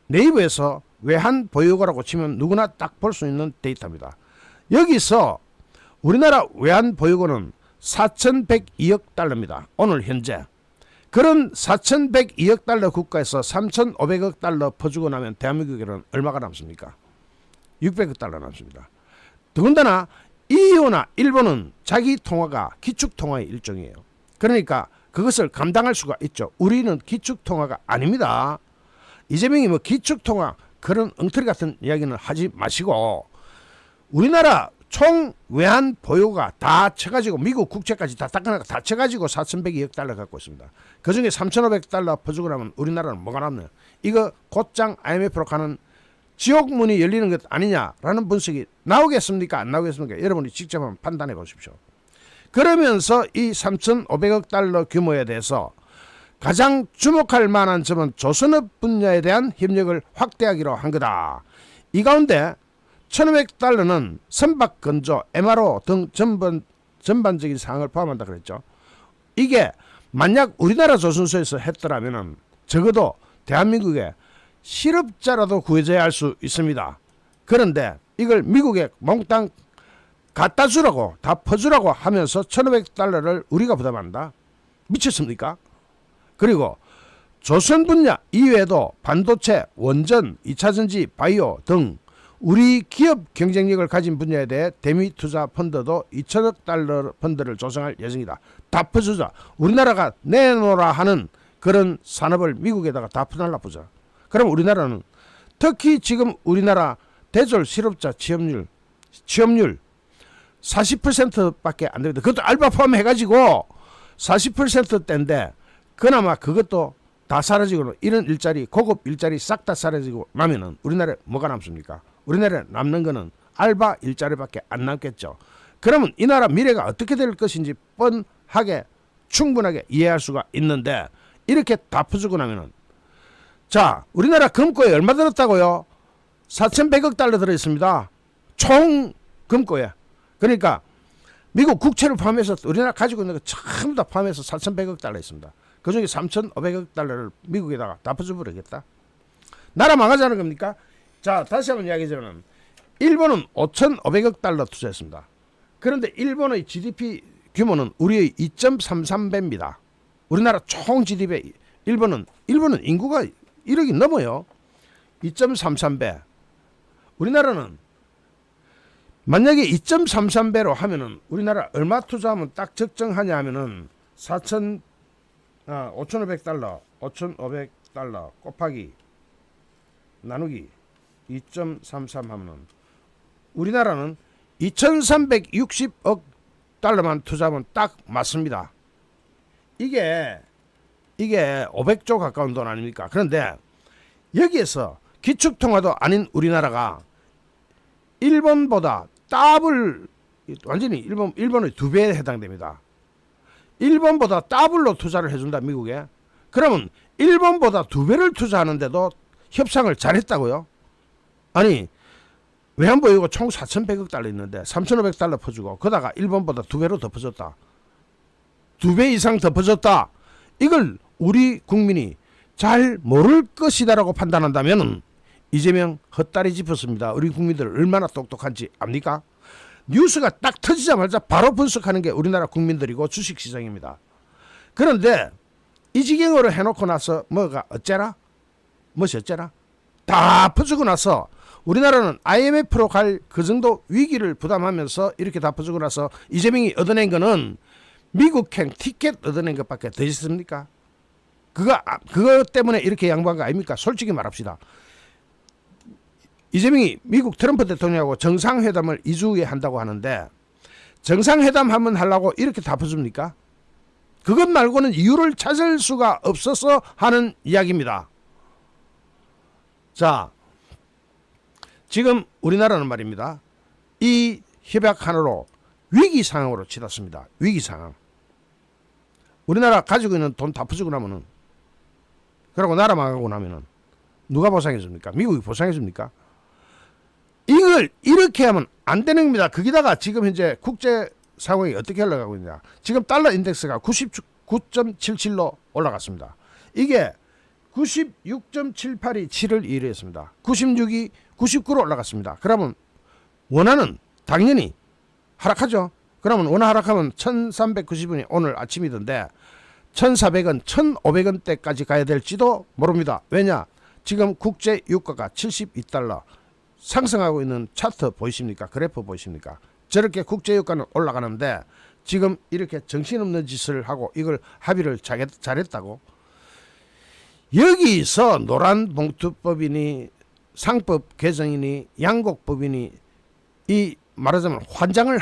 네이버에서 외환보유고라고 치면 누구나 딱 볼 수 있는 데이터입니다. 여기서 우리나라 외환보유고는 4,102억 달러입니다. 오늘 현재. 그런 4,102억 달러 국가에서 3,500억 달러 퍼주고 나면 대한민국에는 얼마가 남습니까? 600억 달러 남습니다. 더군다나 EU나 일본은 자기 통화가 기축통화의 일종이에요. 그러니까 그것을 감당할 수가 있죠. 우리는 기축통화가 아닙니다. 이재명이 뭐 기축통화 그런 엉터리 같은 이야기는 하지 마시고 우리나라 총 외환 보유가 다 쳐가지고 미국 국채까지 다 쳐가지고 4,102억 달러 갖고 있습니다. 그중에 3,500 달러 퍼주고 나면 우리나라는 뭐가 남나요? 이거 곧장 IMF로 가는 지옥문이 열리는 것 아니냐라는 분석이 나오겠습니까? 안 나오겠습니까? 여러분이 직접 한번 판단해 보십시오. 그러면서 이 3,500억 달러 규모에 대해서 가장 주목할 만한 점은 조선업 분야에 대한 협력을 확대하기로 한 거다. 이 가운데 1,500달러는 선박 건조, MRO 등 전반적인 사항을 포함한다 그랬죠. 이게 만약 우리나라 조선소에서 했더라면 적어도 대한민국에 실업자라도 구해져야 할 수 있습니다. 그런데 이걸 미국에 몽땅 갖다 주라고 다 퍼주라고 하면서 1,500달러를 우리가 부담한다? 미쳤습니까? 그리고 조선 분야 이외에도 반도체, 원전, 2차전지, 바이오 등 우리 기업 경쟁력을 가진 분야에 대해 대미 투자 펀드도 2천억 달러 펀드를 조성할 예정이다. 다 퍼주자. 우리나라가 내놓으라 하는 그런 산업을 미국에다가 다 퍼달라 보자. 그럼 우리나라는 특히 지금 우리나라 대졸 실업자 취업률 취업률 40%밖에 안 됩니다. 그것도 알바 포함해가지고 40%대인데 그나마 그것도 다 사라지고 이런 일자리 고급 일자리 싹 다 사라지고 나면은 우리나라에 뭐가 남습니까? 우리나라에 남는 거는 알바 일자리밖에 안 남겠죠. 그러면 이 나라 미래가 어떻게 될 것인지 뻔하게 충분하게 이해할 수가 있는데 이렇게 다 퍼주고 나면은 자 우리나라 금고에 얼마 들었다고요? 4,100억 달러 들어있습니다. 총 금고에. 그러니까 미국 국채를 포함해서 우리나라 가지고 있는 거 전부 다 포함해서 4,100억 달러 있습니다. 그중에 3,500억 달러를 미국에다가 다 퍼줘버리겠다. 나라 망하자는 겁니까? 자 다시 한번 이야기하자면 일본은 5,500억 달러 투자했습니다. 그런데 일본의 GDP 규모는 우리의 2.33배입니다. 우리나라 총 GDP 일본은 인구가 1억이 넘어요. 2.33배. 우리나라는 만약에 2.33배로 하면은 우리나라 얼마 투자하면 딱 적정하냐 하면은 5,500달러 5,500달러 곱하기 나누기 2.33 하면은 우리나라는 2,360억 달러만 투자하면 딱 맞습니다. 이게 500조 가까운 돈 아닙니까? 그런데 여기에서 기축통화도 아닌 우리나라가 일본보다 더블 완전히 일본의 2배에 해당됩니다. 일본보다 더블로 투자를 해준다 미국에. 그러면 일본보다 2배를 투자하는데도 협상을 잘했다고요? 아니 외환보 이거 총 4,100억 달러 있는데 3,500달러 퍼주고 그다가 일본보다 2배로 더 퍼줬다. 2배 이상 더 퍼줬다. 이걸 우리 국민이 잘 모를 것이다라고 판단한다면 이재명 헛다리 짚었습니다. 우리 국민들 얼마나 똑똑한지 압니까? 뉴스가 딱 터지자마자 바로 분석하는 게 우리나라 국민들이고 주식시장입니다. 그런데 이 지경으로 해놓고 나서 뭐가 어째라? 무엇이 어째라? 다 퍼주고 나서 우리나라는 IMF로 갈 그 정도 위기를 부담하면서 이렇게 다 퍼주고 나서 이재명이 얻어낸 거는 미국행 티켓 얻어낸 것밖에 더 있습니까? 그거 때문에 이렇게 양보한 거 아닙니까? 솔직히 말합시다. 이재명이 미국 트럼프 대통령하고 정상회담을 2주 후에 한다고 하는데 정상회담 한번 하려고 이렇게 다 퍼줍니까? 그것 말고는 이유를 찾을 수가 없어서 하는 이야기입니다. 자, 지금 우리나라는 말입니다. 이 협약 하나로 위기 상황으로 치닫습니다. 위기 상황. 우리나라 가지고 있는 돈 다 퍼주고 나면은 그러고 나라 망하고 나면은 누가 보상해 줍니까? 미국이 보상해 줍니까? 이걸 이렇게 하면 안 되는 겁니다. 거기다가 지금 현재 국제 상황이 어떻게 흘러가고 있냐. 지금 달러 인덱스가 99.77로 올라갔습니다. 이게 96.78이 7월 2일에 했습니다. 96이 99로 올라갔습니다. 그러면 원화는 당연히 하락하죠. 그러면 원화 하락하면 1390원이 오늘 아침이던데 1400원, 1500원대까지 가야 될지도 모릅니다. 왜냐? 지금 국제 유가가 72달러 상승하고 있는 차트 보이십니까? 그래프 보이십니까? 저렇게 국제 유가는 올라가는데 지금 이렇게 정신없는 짓을 하고 이걸 합의를 잘했다고? 여기서 노란봉투법이니 상법 개정이니 양곡법이니 이 말하자면 환장을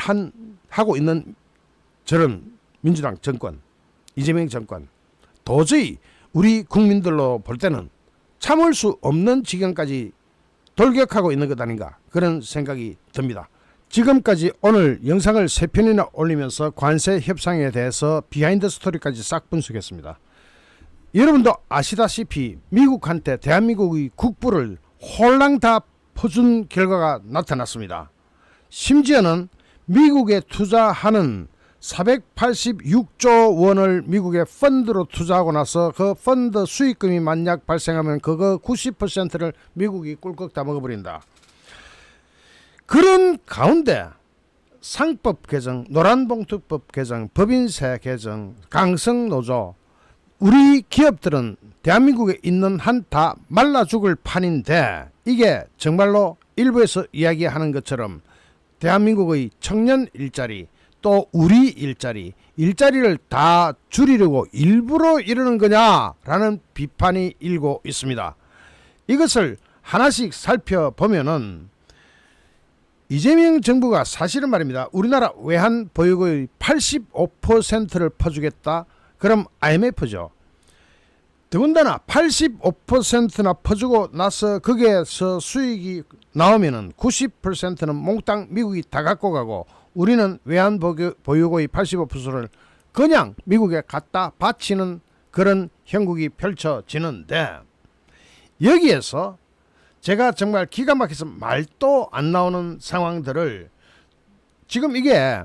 하고 있는 저런 민주당 정권, 이재명 정권 도저히 우리 국민들로 볼 때는 참을 수 없는 지경까지 돌격하고 있는 것 아닌가 그런 생각이 듭니다. 지금까지 오늘 영상을 3편이나 올리면서 관세 협상에 대해서 비하인드 스토리까지 싹 분석했습니다. 여러분도 아시다시피 미국한테 대한민국의 국부를 홀랑 다 퍼준 결과가 나타났습니다. 심지어는 미국에 투자하는 486조 원을 미국의 펀드로 투자하고 나서 그 펀드 수익금이 만약 발생하면 그거 90%를 미국이 꿀꺽 다 먹어버린다. 그런 가운데 상법 개정, 노란봉투법 개정, 법인세 개정, 강성노조 우리 기업들은 대한민국에 있는 한 다 말라 죽을 판인데 이게 정말로 일부에서 이야기하는 것처럼 대한민국의 청년 일자리 또 우리 일자리를 다 줄이려고 일부러 이러는 거냐라는 비판이 일고 있습니다. 이것을 하나씩 살펴보면은 이재명 정부가 사실은 말입니다. 우리나라 외환 보유고의 85%를 퍼주겠다. 그럼 IMF죠. 더군다나 85%나 퍼주고 나서 거기에서 수익이 나오면은 90%는 몽땅 미국이 다 갖고 가고 우리는 외환 보유고의 85%를 그냥 미국에 갖다 바치는 그런 형국이 펼쳐지는데, 여기에서 제가 정말 기가 막혀서 말도 안 나오는 상황들을, 지금 이게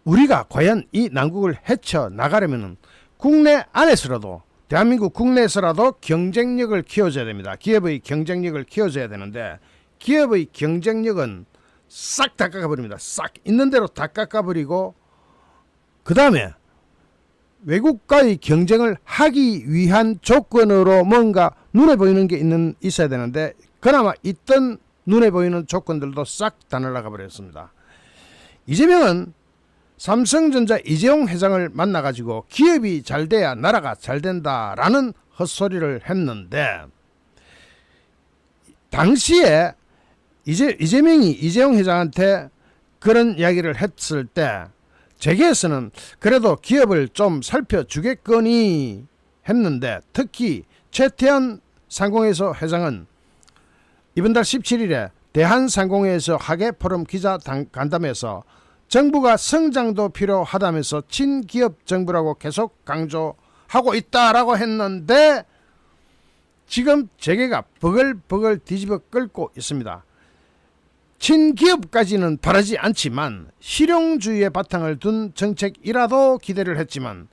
우리가 과연 이 난국을 헤쳐나가려면 국내 안에서라도, 대한민국 국내에서라도 경쟁력을 키워줘야 됩니다. 기업의 경쟁력을 키워줘야 되는데, 기업의 경쟁력은 싹 다 깎아버립니다. 싹 있는 대로 다 깎아버리고, 그 다음에 외국과의 경쟁을 하기 위한 조건으로 뭔가 눈에 보이는 게 있어야 되는데, 그나마 있던 눈에 보이는 조건들도 싹 다 날아가 버렸습니다. 이재명은 삼성전자 이재용 회장을 만나가지고 기업이 잘 돼야 나라가 잘 된다라는 헛소리를 했는데, 당시에 이재명이 이재용 회장한테 그런 이야기를 했을 때 재계에서는 그래도 기업을 좀 살펴주겠거니 했는데, 특히 최태원 상공회의소 회장은 이번 달 17일에 대한상공회의소 하계포럼 기자 간담회에서 정부가 성장도 필요하다면서 친기업 정부라고 계속 강조하고 있다라고 했는데, 지금 재계가 버글버글 뒤집어 끓고 있습니다. 친기업까지는 바라지 않지만 실용주의의 바탕을 둔 정책이라도 기대를 했지만,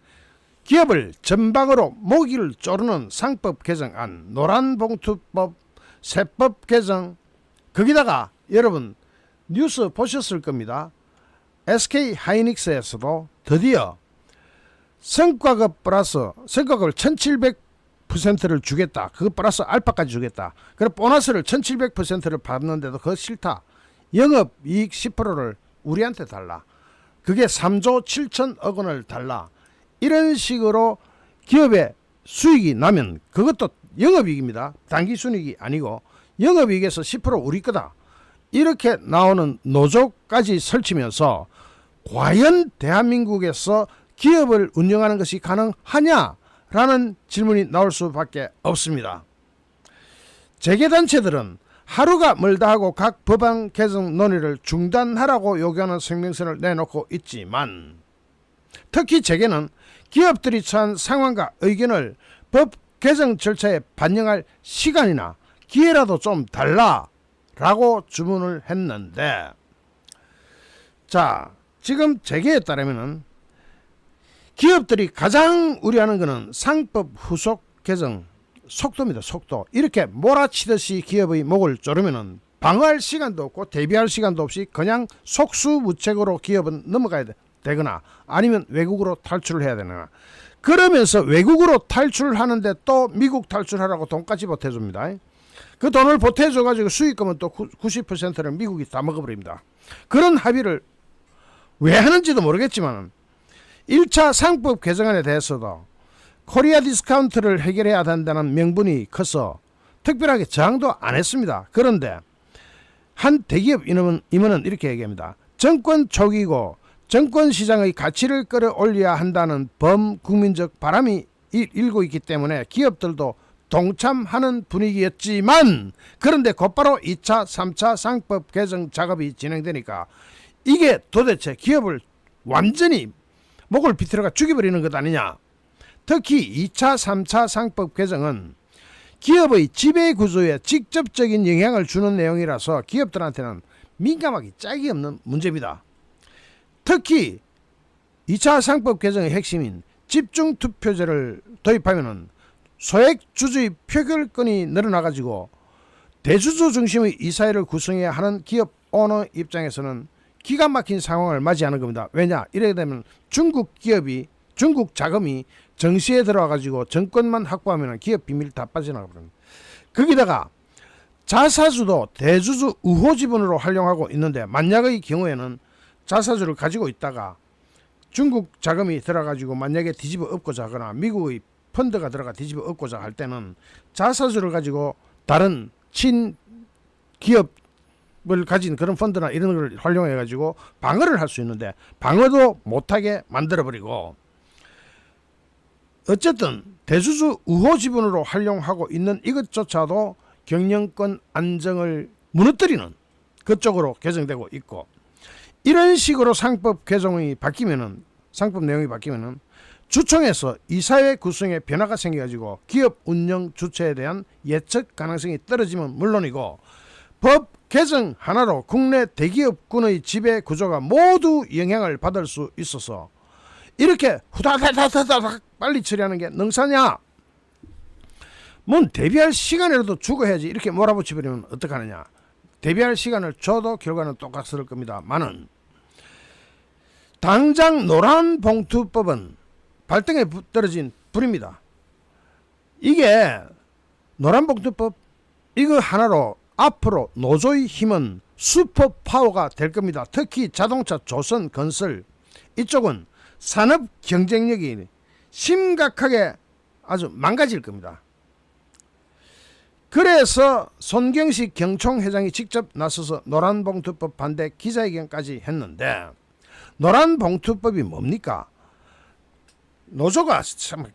기업을 전방으로 모기를 조르는 상법 개정안, 노란봉투법, 세법 개정, 거기다가 여러분 뉴스 보셨을 겁니다. SK 하이닉스에서도 드디어 성과급 플러스 성과급을 1700%를 주겠다. 그거 플러스 알파까지 주겠다. 그래 보너스를 1700%를 받는데도 그거 싫다. 영업이익 10%를 우리한테 달라. 그게 3조 7천억 원을 달라. 이런 식으로 기업의 수익이 나면 그것도 영업이익입니다. 당기순이익이 아니고 영업이익에서 10% 우리 거다. 이렇게 나오는 노조까지 설치면서 과연 대한민국에서 기업을 운영하는 것이 가능하냐라는 질문이 나올 수밖에 없습니다. 재계단체들은 하루가 멀다 하고 각 법안 개정 논의를 중단하라고 요구하는 성명서를 내놓고 있지만, 특히 재계는 기업들이 처한 상황과 의견을 법 개정 절차에 반영할 시간이나 기회라도 좀 달라라고 주문을 했는데, 자, 지금 재계에 따르면은 기업들이 가장 우려하는 것은 상법 후속 개정 속도입니다. 속도. 이렇게 몰아치듯이 기업의 목을 조르면은 방어할 시간도 없고 대비할 시간도 없이 그냥 속수무책으로 기업은 넘어가야 되거나 아니면 외국으로 탈출을 해야 되나. 그러면서 외국으로 탈출하는데 또 미국 탈출하라고 돈까지 보태줍니다. 그 돈을 보태줘가지고 수익금은 또 90%를 미국이 다 먹어버립니다. 그런 합의를 왜 하는지도 모르겠지만 1차 상법 개정안에 대해서도 코리아 디스카운트를 해결해야 된다는 명분이 커서 특별하게 저항도 안 했습니다. 그런데 한 대기업 임원은 이렇게 얘기합니다. 정권 초기고 정권시장의 가치를 끌어올려야 한다는 범국민적 바람이 일고 있기 때문에 기업들도 동참하는 분위기였지만, 그런데 곧바로 2차 3차 상법 개정 작업이 진행되니까 이게 도대체 기업을 완전히 목을 비틀어가 죽여버리는 것 아니냐. 특히 2차 3차 상법 개정은 기업의 지배구조에 직접적인 영향을 주는 내용이라서 기업들한테는 민감하기 짝이 없는 문제입니다. 특히 2차 상법 개정의 핵심인 집중투표제를 도입하면 소액주주의 표결권이 늘어나가지고 대주주 중심의 이사회를 구성해야 하는 기업 오너 입장에서는 기가 막힌 상황을 맞이하는 겁니다. 왜냐? 이렇게 되면 중국 자금이 정시에 들어와가지고 정권만 확보하면 기업 비밀 다 빠져나가버립니다. 거기다가 자사주도 대주주 우호지분으로 활용하고 있는데, 만약의 경우에는 자사주를 가지고 있다가 중국 자금이 들어가지고 만약에 뒤집어 엎고자 하거나 미국의 펀드가 들어가 뒤집어 엎고자 할 때는 자사주를 가지고 다른 친기업 을 가진 그런 펀드나 이런 걸 활용해 가지고 방어를 할 수 있는데 방어도 못하게 만들어버리고, 어쨌든 대주주 우호 지분으로 활용하고 있는 이것조차도 경영권 안정을 무너뜨리는 그쪽으로 개정되고 있고, 이런 식으로 상법 개정이 바뀌면은, 상법 내용이 바뀌면은 주총에서 이사회 구성에 변화가 생겨가지고 기업 운영 주체에 대한 예측 가능성이 떨어지면 물론이고, 법 개정 하나로 국내 대기업군의 지배 구조가 모두 영향을 받을 수 있어서 이렇게 후다다다다닥 빨리 처리하는 게 능사냐? 뭔 대비할 시간이라도 주고 해야지 이렇게 몰아붙여버리면 어떡하느냐? 대비할 시간을 줘도 결과는 똑같을 겁니다. 많은 당장 노란봉투법은 발등에 떨어진 불입니다. 이게 노란봉투법 이거 하나로 앞으로 노조의 힘은 슈퍼파워가 될 겁니다. 특히 자동차, 조선, 건설 이쪽은 산업 경쟁력이 심각하게 아주 망가질 겁니다. 그래서 손경식 경총회장이 직접 나서서 노란봉투법 반대 기자회견까지 했는데, 노란봉투법이 뭡니까? 노조가 참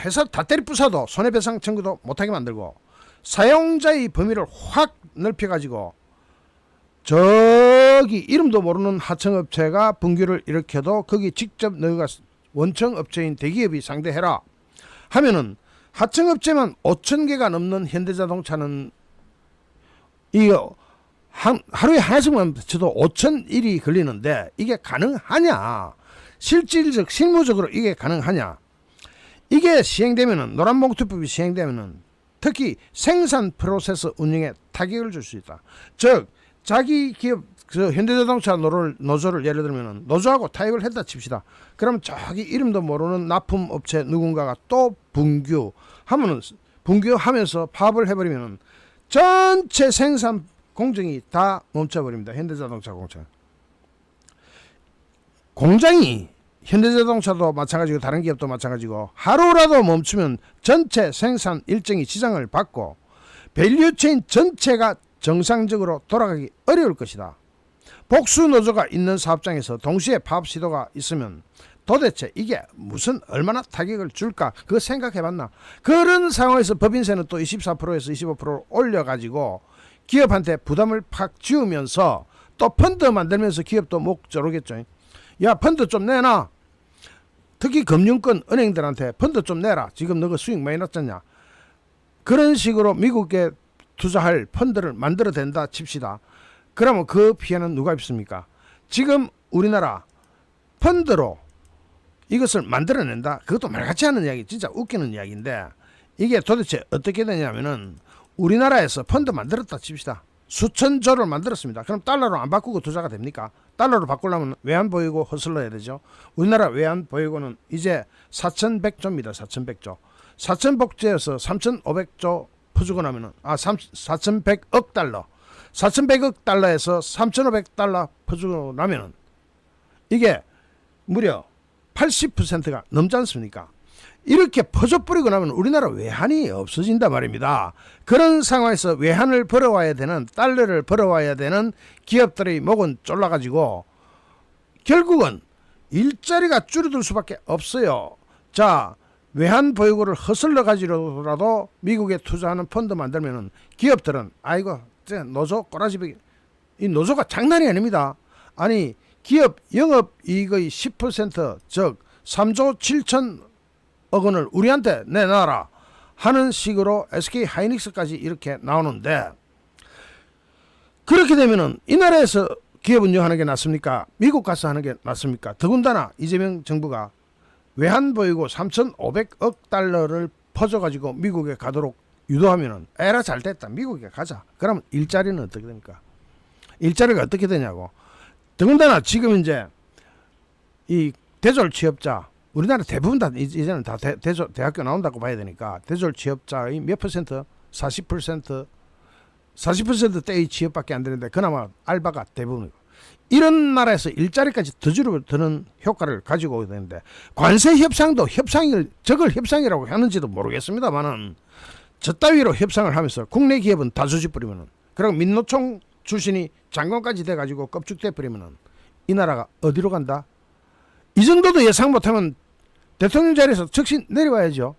회사 다 때리 부숴도 손해배상 청구도 못하게 만들고, 사용자의 범위를 확 넓혀가지고 저기 이름도 모르는 하청업체가 분규를 일으켜도 거기 직접 너희가 원청업체인 대기업이 상대해라 하면은, 하청업체만 5,000개가 넘는 현대자동차는 이거 하루에 하나씩만 쳐도 5,001이 걸리는데 이게 가능하냐? 실질적 실무적으로 이게 가능하냐? 이게 시행되면은, 노란봉투법이 시행되면은 특히 생산 프로세스 운영에 타격을 줄 수 있다. 즉 자기 기업 그 현대자동차 노조를 예를 들면 노조하고 타협을 했다 칩시다. 그럼 저기 이름도 모르는 납품업체 누군가가 또 분규하면서 파업을 해버리면 전체 생산 공정이 다 멈춰버립니다. 현대자동차 공장이 현대자동차도 마찬가지고 다른 기업도 마찬가지고 하루라도 멈추면 전체 생산 일정이 지장을 받고 밸류체인 전체가 정상적으로 돌아가기 어려울 것이다. 복수 노조가 있는 사업장에서 동시에 파업 시도가 있으면 도대체 이게 무슨 얼마나 타격을 줄까 그거 생각해봤나? 그런 상황에서 법인세는 또 24%에서 25% 올려가지고 기업한테 부담을 팍 지우면서 또 펀드 만들면서 기업도 목 조르겠죠. 야, 펀드 좀 내놔. 특히 금융권 은행들한테 펀드 좀 내라. 지금 너가 수익 많이 났잖냐. 그런 식으로 미국에 투자할 펀드를 만들어 된다 칩시다. 그러면 그 피해는 누가 입습니까? 지금 우리나라 펀드로 이것을 만들어낸다. 그것도 말같이 하는 이야기, 진짜 웃기는 이야기인데, 이게 도대체 어떻게 되냐면은 우리나라에서 펀드 만들었다 칩시다. 수천조를 만들었습니다. 그럼 달러로 안 바꾸고 투자가 됩니까? 달러로 바꾸려면 외환보유고 허슬러야 되죠. 우리나라 외환보유고는 이제 4,100조입니다. 4,100조. 4,100조에서 3,500조 퍼주고 나면은 4,100억 달러. 4,100억 달러에서 3,500달러 퍼주고 나면은 이게 무려 80%가 넘지 않습니까? 이렇게 퍼져버리고 나면 우리나라 외환이 없어진단 말입니다. 그런 상황에서 외환을 벌어와야 되는, 달러를 벌어와야 되는 기업들의 목은 졸라가지고 결국은 일자리가 줄어들 수밖에 없어요. 자, 외환 보유고를 허슬러 가지고라도 미국에 투자하는 펀드 만들면은 기업들은 아이고 노조 꼬라지배기, 이 노조가 장난이 아닙니다. 아니 기업 영업이익의 10% 즉 3조 7천억 원을 우리한테 내놔라 하는 식으로 SK 하이닉스까지 이렇게 나오는데, 그렇게 되면은 이 나라에서 기업 운영하는 게 낫습니까? 미국 가서 하는 게 낫습니까? 더군다나 이재명 정부가 외환보유고 3,500억 달러를 퍼져가지고 미국에 가도록 유도하면은 에라 잘됐다 미국에 가자. 그러면 일자리는 어떻게 됩니까? 일자리가 어떻게 되냐고. 더군다나 지금 이제 이 대졸 취업자, 우리나라 대부분 다 이제는 다 대학교 나온다고 봐야 되니까 대졸 취업자의 몇 퍼센트? 40%대의 취업밖에 안 되는데 그나마 알바가 대부분이고, 이런 나라에서 일자리까지 더 줄어드는 효과를 가지고 오게 되는데, 관세 협상도 저걸 협상이라고 하는지도 모르겠습니다만은 저 따위로 협상을 하면서 국내 기업은 다 조져버리면은, 그리고 민노총 출신이 장관까지 돼가지고 껍죽돼 버리면은 이 나라가 어디로 간다? 이 정도도 예상 못하면 대통령 자리에서 즉시 내려와야죠.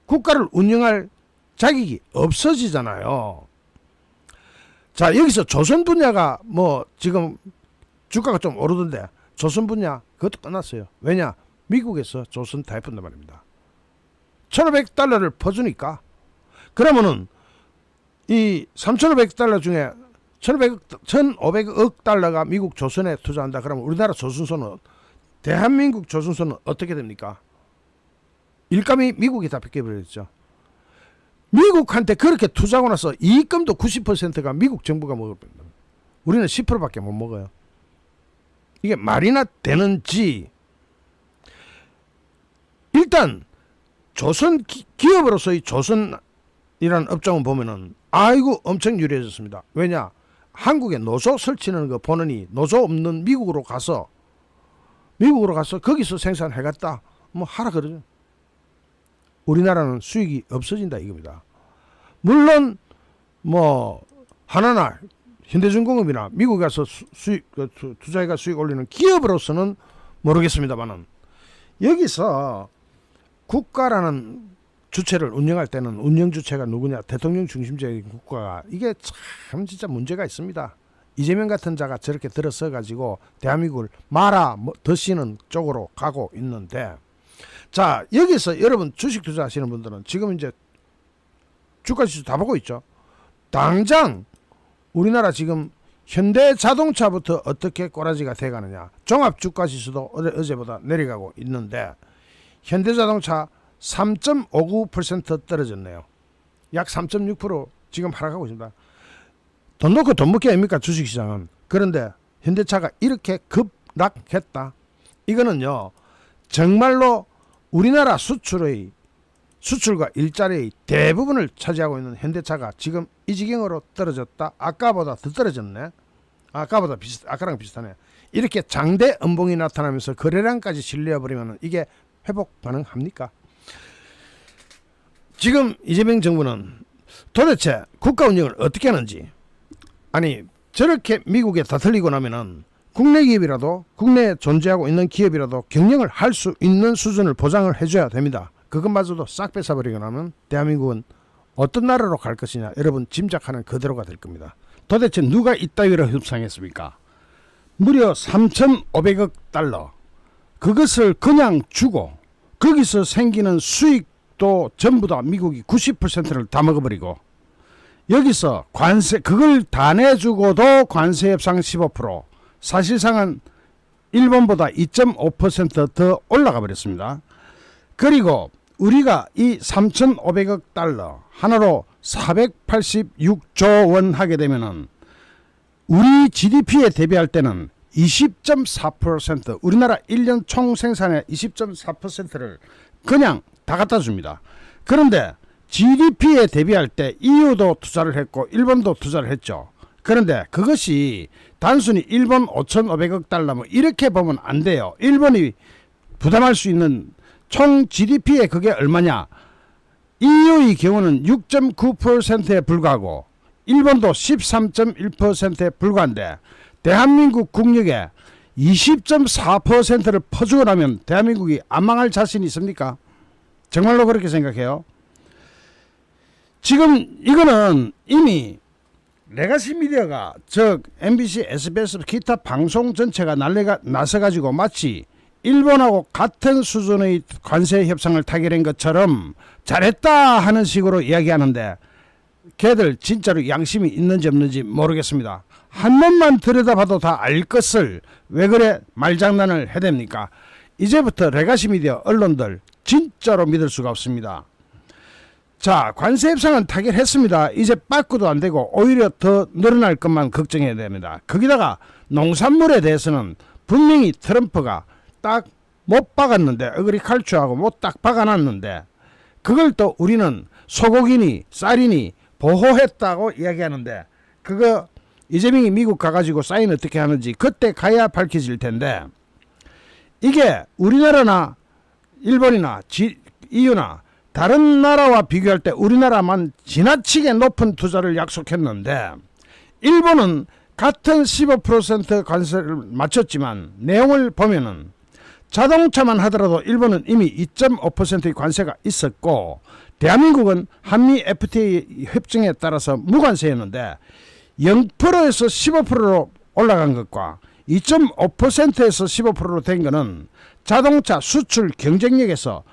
국가를 운영할 자격이 없어지잖아요. 자, 여기서 조선 분야가 뭐 지금 주가가 좀 오르던데 조선 분야 그것도 끝났어요. 왜냐? 미국에서 조선 다 예쁜단 말입니다. 1,500달러를 퍼주니까 그러면은 이 3,500달러 중에 1,500억 달러가 미국 조선에 투자한다. 그러면 우리나라 조선소는 대한민국 조선소는 어떻게 됩니까? 일감이 미국이 다 뺏겨버렸죠. 미국한테 그렇게 투자하고 나서 이익금도 90%가 미국 정부가 먹어버린다. 우리는 10%밖에 못 먹어요. 이게 말이나 되는지. 일단 조선 기업으로서의 조선이라는 업종을 보면은 아이고 엄청 유리해졌습니다. 왜냐? 한국에 노조 설치는 거 보느니 노조 없는 미국으로 가서 거기서 생산해갔다 뭐 하라 그러죠. 우리나라는 수익이 없어진다 이겁니다. 물론 뭐 하나나 현대중공업이나 미국에 가서 투자해가 수익 올리는 기업으로서는 모르겠습니다만은 여기서 국가라는 주체를 운영할 때는 운영 주체가 누구냐? 대통령 중심적인 국가가 이게 참 진짜 문제가 있습니다. 이재명 같은 자가 저렇게 들어서 가지고 대한민국을 말아 드시는 쪽으로 가고 있는데, 자 여기서 여러분 주식 투자하시는 분들은 지금 이제 주가지수 다 보고 있죠. 당장 우리나라 지금 현대자동차부터 어떻게 꼬라지가 돼가느냐. 종합주가지수도 어제보다 내려가고 있는데 현대자동차 3.59% 떨어졌네요. 약 3.6% 지금 하락하고 있습니다. 돈 놓고 돈 먹기 아닙니까 주식시장은. 그런데 현대차가 이렇게 급락했다. 이거는요 정말로 우리나라 수출과 일자리의 대부분을 차지하고 있는 현대차가 지금 이 지경으로 떨어졌다. 아까보다 더 떨어졌네. 아까랑 비슷하네. 이렇게 장대 음봉이 나타나면서 거래량까지 실려버리면 이게 회복 가능합니까? 지금 이재명 정부는 도대체 국가 운영을 어떻게 하는지, 아니 저렇게 미국에 다 틀리고 나면은 국내 기업이라도, 국내에 존재하고 있는 기업이라도 경영을 할 수 있는 수준을 보장을 해줘야 됩니다. 그것마저도 싹 뺏어버리고 나면 대한민국은 어떤 나라로 갈 것이냐 여러분 짐작하는 그대로가 될 겁니다. 도대체 누가 이따위로 협상했습니까? 무려 3,500억 달러 그것을 그냥 주고 거기서 생기는 수익도 전부 다 미국이 90%를 다 먹어버리고, 여기서 관세 그걸 다 내주고도 관세 협상 15%, 사실상은 일본보다 2.5% 더 올라가 버렸습니다. 그리고 우리가 이 3,500억 달러 하나로 486조 원 하게 되면은 우리 GDP에 대비할 때는 20.4%, 우리나라 1년 총 생산의 20.4%를 그냥 다 갖다 줍니다. 그런데 GDP에 대비할 때 EU도 투자를 했고 일본도 투자를 했죠. 그런데 그것이 단순히 일본 5,500억 달러 뭐 이렇게 보면 안 돼요. 일본이 부담할 수 있는 총 GDP에 그게 얼마냐? EU의 경우는 6.9%에 불과하고 일본도 13.1%에 불과한데 대한민국 국력에 20.4%를 퍼주고 나면 대한민국이 안 망할 자신이 있습니까? 정말로 그렇게 생각해요? 지금 이거는 이미 레가시 미디어가 즉 MBC, SBS 기타 방송 전체가 난리가 나서가지고 마치 일본하고 같은 수준의 관세 협상을 타결한 것처럼 잘했다 하는 식으로 이야기하는데 걔들 진짜로 양심이 있는지 없는지 모르겠습니다. 한 번만 들여다봐도 다 알 것을 왜 그래 말장난을 해댑니까? 이제부터 레가시 미디어 언론들 진짜로 믿을 수가 없습니다. 자, 관세 협상은 타결했습니다. 이제 빠꾸도 안 되고 오히려 더 늘어날 것만 걱정해야 됩니다. 거기다가 농산물에 대해서는 분명히 트럼프가 딱 못 박았는데, 어그리 칼춤하고 못 딱 박아놨는데 그걸 또 우리는 소고기니 쌀이니 보호했다고 이야기하는데, 그거 이재명이 미국 가가지고 사인 어떻게 하는지 그때 가야 밝혀질 텐데, 이게 우리나라나 일본이나 EU나 다른 나라와 비교할 때 우리나라만 지나치게 높은 투자를 약속했는데 일본은 같은 15% 관세를 맞췄지만 내용을 보면은 자동차만 하더라도 일본은 이미 2.5%의 관세가 있었고 대한민국은 한미 FTA 협정에 따라서 무관세였는데 0%에서 15%로 올라간 것과 2.5%에서 15%로 된 것은 자동차 수출 경쟁력에서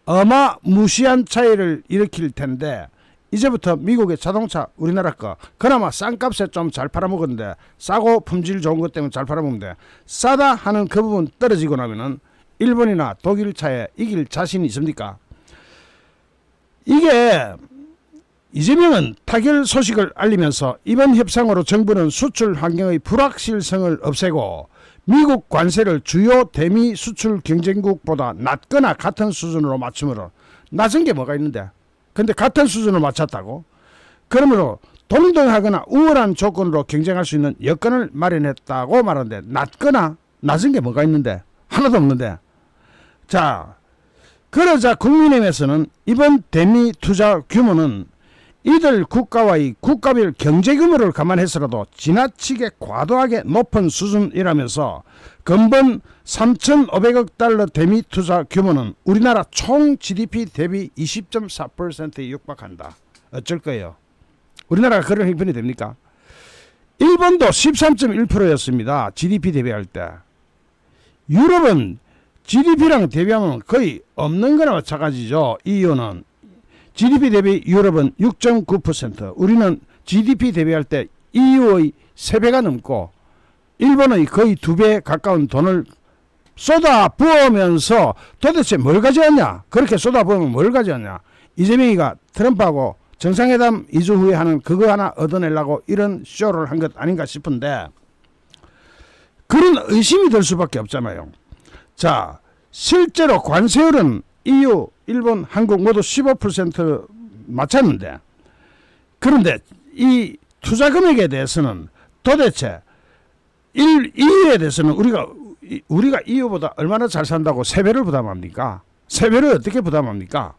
어마무시한 차이를 일으킬 텐데 이제부터 미국의 자동차 우리나라 거 그나마 싼 값에 좀 잘 팔아먹었는데 싸고 품질 좋은 것 때문에 잘 팔아먹는데 싸다 하는 그 부분 떨어지고 나면은 일본이나 독일 차에 이길 자신이 있습니까? 이게 이재명은 타결 소식을 알리면서 이번 협상으로 정부는 수출 환경의 불확실성을 없애고 미국 관세를 주요 대미 수출 경쟁국보다 낮거나 같은 수준으로 맞춤으로 낮은 게 뭐가 있는데 근데 같은 수준으로 맞췄다고? 그러므로 동등하거나 우월한 조건으로 경쟁할 수 있는 여건을 마련했다고 말하는데 낮거나 낮은 게 뭐가 있는데 하나도 없는데 자 그러자 국민의힘에서는 이번 대미 투자 규모는 이들 국가와의 국가별 경제 규모를 감안해서라도 지나치게 과도하게 높은 수준이라면서 근본 3,500억 달러 대미 투자 규모는 우리나라 총 GDP 대비 20.4%에 육박한다. 어쩔 거예요? 우리나라가 그런 형편이 됩니까? 일본도 13.1%였습니다. GDP 대비할 때. 유럽은 GDP랑 대비하면 거의 없는 거나 마찬가지죠. EU는. GDP 대비 유럽은 6.9%, 우리는 GDP 대비할 때 EU의 3배가 넘고 일본의 거의 2배 가까운 돈을 쏟아 부으면서 도대체 뭘 가져왔냐? 그렇게 쏟아 부으면 뭘 가져왔냐? 이재명이가 트럼프하고 정상회담 2주 후에 하는 그거 하나 얻어내려고 이런 쇼를 한 것 아닌가 싶은데 그런 의심이 들 수밖에 없잖아요. 자, 실제로 관세율은 EU, 일본, 한국 모두 15% 맞췄는데 그런데 이 투자 금액에 대해서는 도대체 EU에 대해서는 우리가 EU보다 얼마나 잘 산다고 3배를 부담합니까? 3배를 어떻게 부담합니까?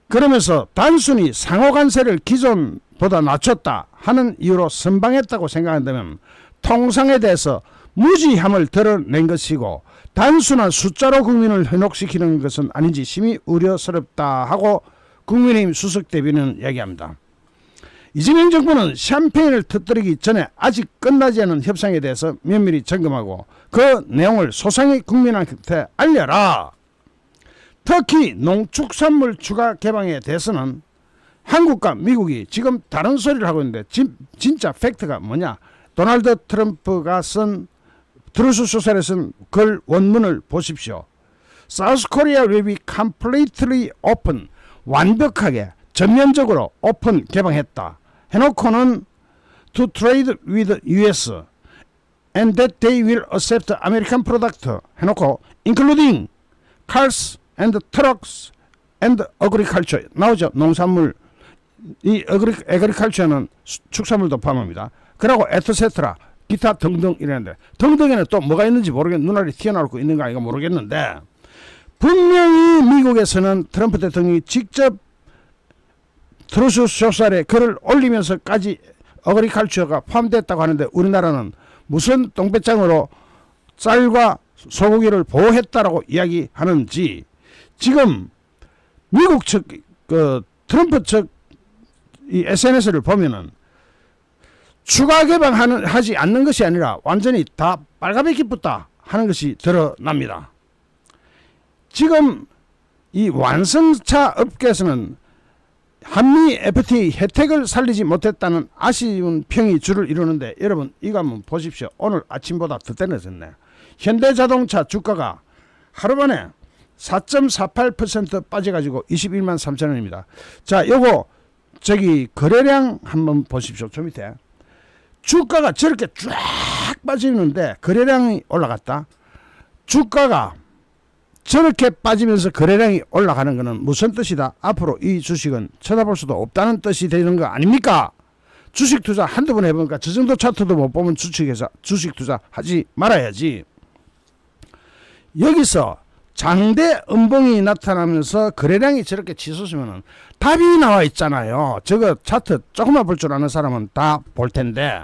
그러면서 단순히 상호관세를 기존보다 낮췄다 하는 이유로 선방했다고 생각한다면 통상에 대해서 무지함을 드러낸 것이고 단순한 숫자로 국민을 현혹시키는 것은 아닌지 심히 우려스럽다 하고 국민의힘 수석대변인은 이야기합니다. 이재명 정부는 샴페인을 터뜨리기 전에 아직 끝나지 않은 협상에 대해서 면밀히 점검하고 그 내용을 소상히 국민한테 알려라. 특히 농축산물 추가 개방에 대해서는 한국과 미국이 지금 다른 소리를 하고 있는데 진짜 팩트가 뭐냐. 도널드 트럼프가 쓴 드루스 소설에 쓴 글 원문을 보십시오. South Korea will be completely open. 완벽하게 전면적으로 오픈 개방했다. 해놓고는 to trade with US and that they will accept American product 해놓고 including cars and trucks and agriculture 나오죠. 농산물 이 agriculture는 축산물도 포함합니다. 그리고 etc. 기타 등등 이랬는데 등등에는 또 뭐가 있는지 모르겠는데 눈알이 튀어나오고 있는 거 아닌가 모르겠는데 분명히 미국에서는 트럼프 대통령이 직접 트루스 소설에 글을 올리면서까지 어그리컬처가 포함됐다고 하는데 우리나라는 무슨 똥배짱으로 쌀과 소고기를 보호했다라고 이야기하는지 지금 미국 측 트럼프 측 이 SNS를 보면은 추가 개방하지 않는 것이 아니라 완전히 다 빨간불이 붙다 하는 것이 드러납니다. 지금 이 완성차 업계에서는 한미 FTA 혜택을 살리지 못했다는 아쉬운 평이 줄을 이루는데 여러분 이거 한번 보십시오. 오늘 아침보다 더 떨어졌네. 현대자동차 주가가 하루 만에 4.48% 빠져가지고 21만 3천 원입니다. 자, 요거 거래량 한번 보십시오. 저 밑에 주가가 저렇게 쫙 빠지는데 거래량이 올라갔다. 주가가 저렇게 빠지면서 거래량이 올라가는 것은 무슨 뜻이다? 앞으로 이 주식은 쳐다볼 수도 없다는 뜻이 되는 거 아닙니까? 주식 투자 한두 번 해보니까 저 정도 차트도 못 보면 주식 투자 하지 말아야지. 여기서 장대 음봉이 나타나면서 거래량이 저렇게 치솟으면 답이 나와 있잖아요. 저거 차트 조금만 볼 줄 아는 사람은 다 볼 텐데,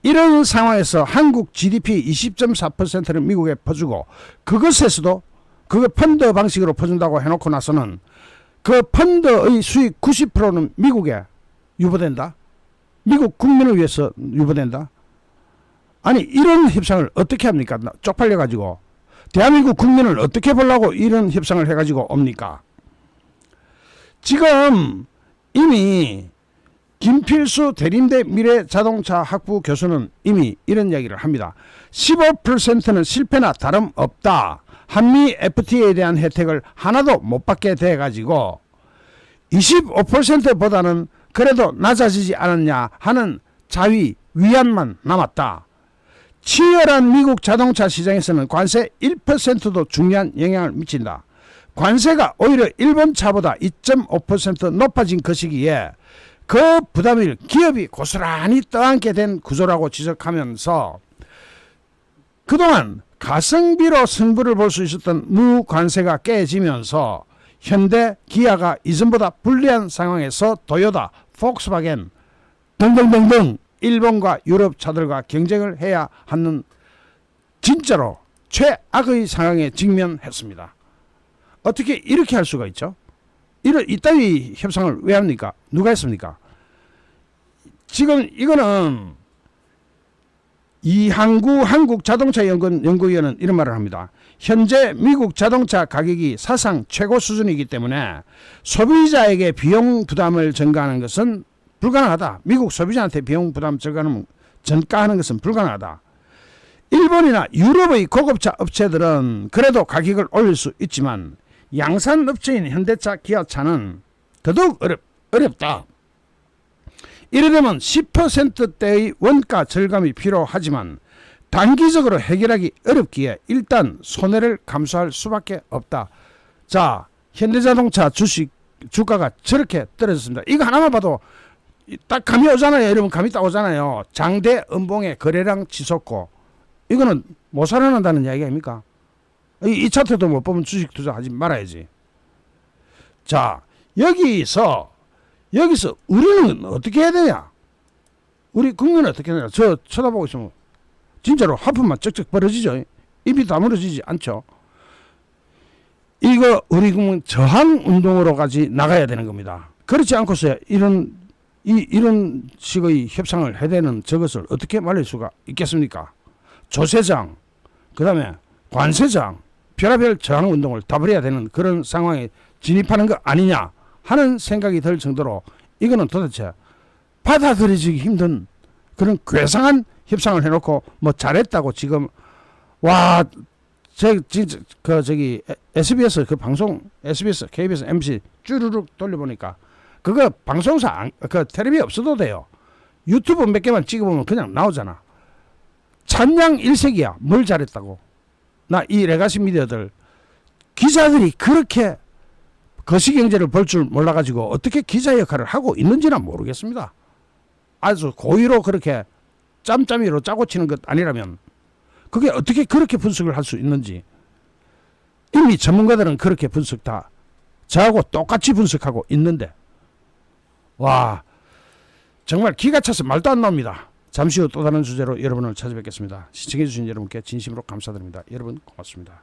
이런 상황에서 한국 GDP 20.4%를 미국에 퍼주고, 그것에서도 그거 펀드 방식으로 퍼준다고 해놓고 나서는 그 펀드의 수익 90%는 미국에 유보된다. 미국 국민을 위해서 유보된다. 아니, 이런 협상을 어떻게 합니까? 쪽팔려 가지고 대한민국 국민을 어떻게 보려고 이런 협상을 해가지고 옵니까? 지금 이미 김필수 대림대 미래자동차 학부 교수는 이미 이런 이야기를 합니다. 15%는 실패나 다름없다. 한미 FTA에 대한 혜택을 하나도 못 받게 돼가지고 25%보다는 그래도 낮아지지 않았냐 하는 자위 위안만 남았다. 치열한 미국 자동차 시장에서는 관세 1%도 중요한 영향을 미친다. 관세가 오히려 일본 차보다 2.5% 높아진 것이기에 그 부담을 기업이 고스란히 떠안게 된 구조라고 지적하면서, 그동안 가성비로 승부를 볼 수 있었던 무관세가 깨지면서 현대, 기아가 이전보다 불리한 상황에서 도요타, 폭스바겐 등등등등 일본과 유럽 차들과 경쟁을 해야 하는 진짜로 최악의 상황에 직면했습니다. 어떻게 이렇게 할 수가 있죠? 이따위 협상을 왜 합니까? 누가 했습니까? 지금 이거는 이항구 한국자동차연구위원은 이런 말을 합니다. 현재 미국 자동차 가격이 사상 최고 수준이기 때문에 소비자에게 비용 부담을 전가하는 것은 불가능하다. 미국 소비자한테 비용 부담 전가하는 것은 불가능하다. 일본이나 유럽의 고급차 업체들은 그래도 가격을 올릴 수 있지만 양산 업체인 현대차, 기아차는 더더욱 어렵다. 이러려면 10%대의 원가 절감이 필요하지만 단기적으로 해결하기 어렵기에 일단 손해를 감수할 수밖에 없다. 자, 현대자동차 주가가 저렇게 떨어졌습니다. 이거 하나만 봐도 딱 감이 오잖아요. 여러분, 감이 딱 오잖아요. 장대 음봉의 거래량 치솟고, 이거는 못 살아난다는 이야기 아닙니까? 이 차트도 못 보면 주식 투자하지 말아야지. 자, 여기서 우리는 어떻게 해야 되냐? 우리 국민은 어떻게 해야 되냐? 저 쳐다보고 있으면 진짜로 하품만 쩍쩍 벌어지죠. 입이 다물어지지 않죠. 이거 우리 국민 저항 운동으로까지 나가야 되는 겁니다. 그렇지 않고서 이런 식의 협상을 해대는 저것을 어떻게 말릴 수가 있겠습니까? 조세장, 그 다음에 관세장, 별의별 저항 운동을 다 벌여야 되는 그런 상황에 진입하는 거 아니냐 하는 생각이 들 정도로, 이거는 도대체 받아들이기 힘든 그런 괴상한 협상을 해놓고 뭐 잘했다고 지금, 와, 저기 SBS 그 방송, SBS, KBS, MBC 쭈르륵 돌려보니까 그거 방송사 그 텔레비 없어도 돼요. 유튜브 몇 개만 찍어보면 그냥 나오잖아. 찬양 일색이야. 뭘 잘했다고. 나 이 레가시 미디어들 기자들이 그렇게 거시경제를 볼 줄 몰라가지고 어떻게 기자 역할을 하고 있는지는 모르겠습니다. 아주 고의로 그렇게 짬짬이로 짜고 치는 것 아니라면 그게 어떻게 그렇게 분석을 할 수 있는지. 이미 전문가들은 그렇게 분석 다 저하고 똑같이 분석하고 있는데, 와, 정말 기가 차서 말도 안 나옵니다. 잠시 후 또 다른 주제로 여러분을 찾아뵙겠습니다. 시청해주신 여러분께 진심으로 감사드립니다. 여러분 고맙습니다.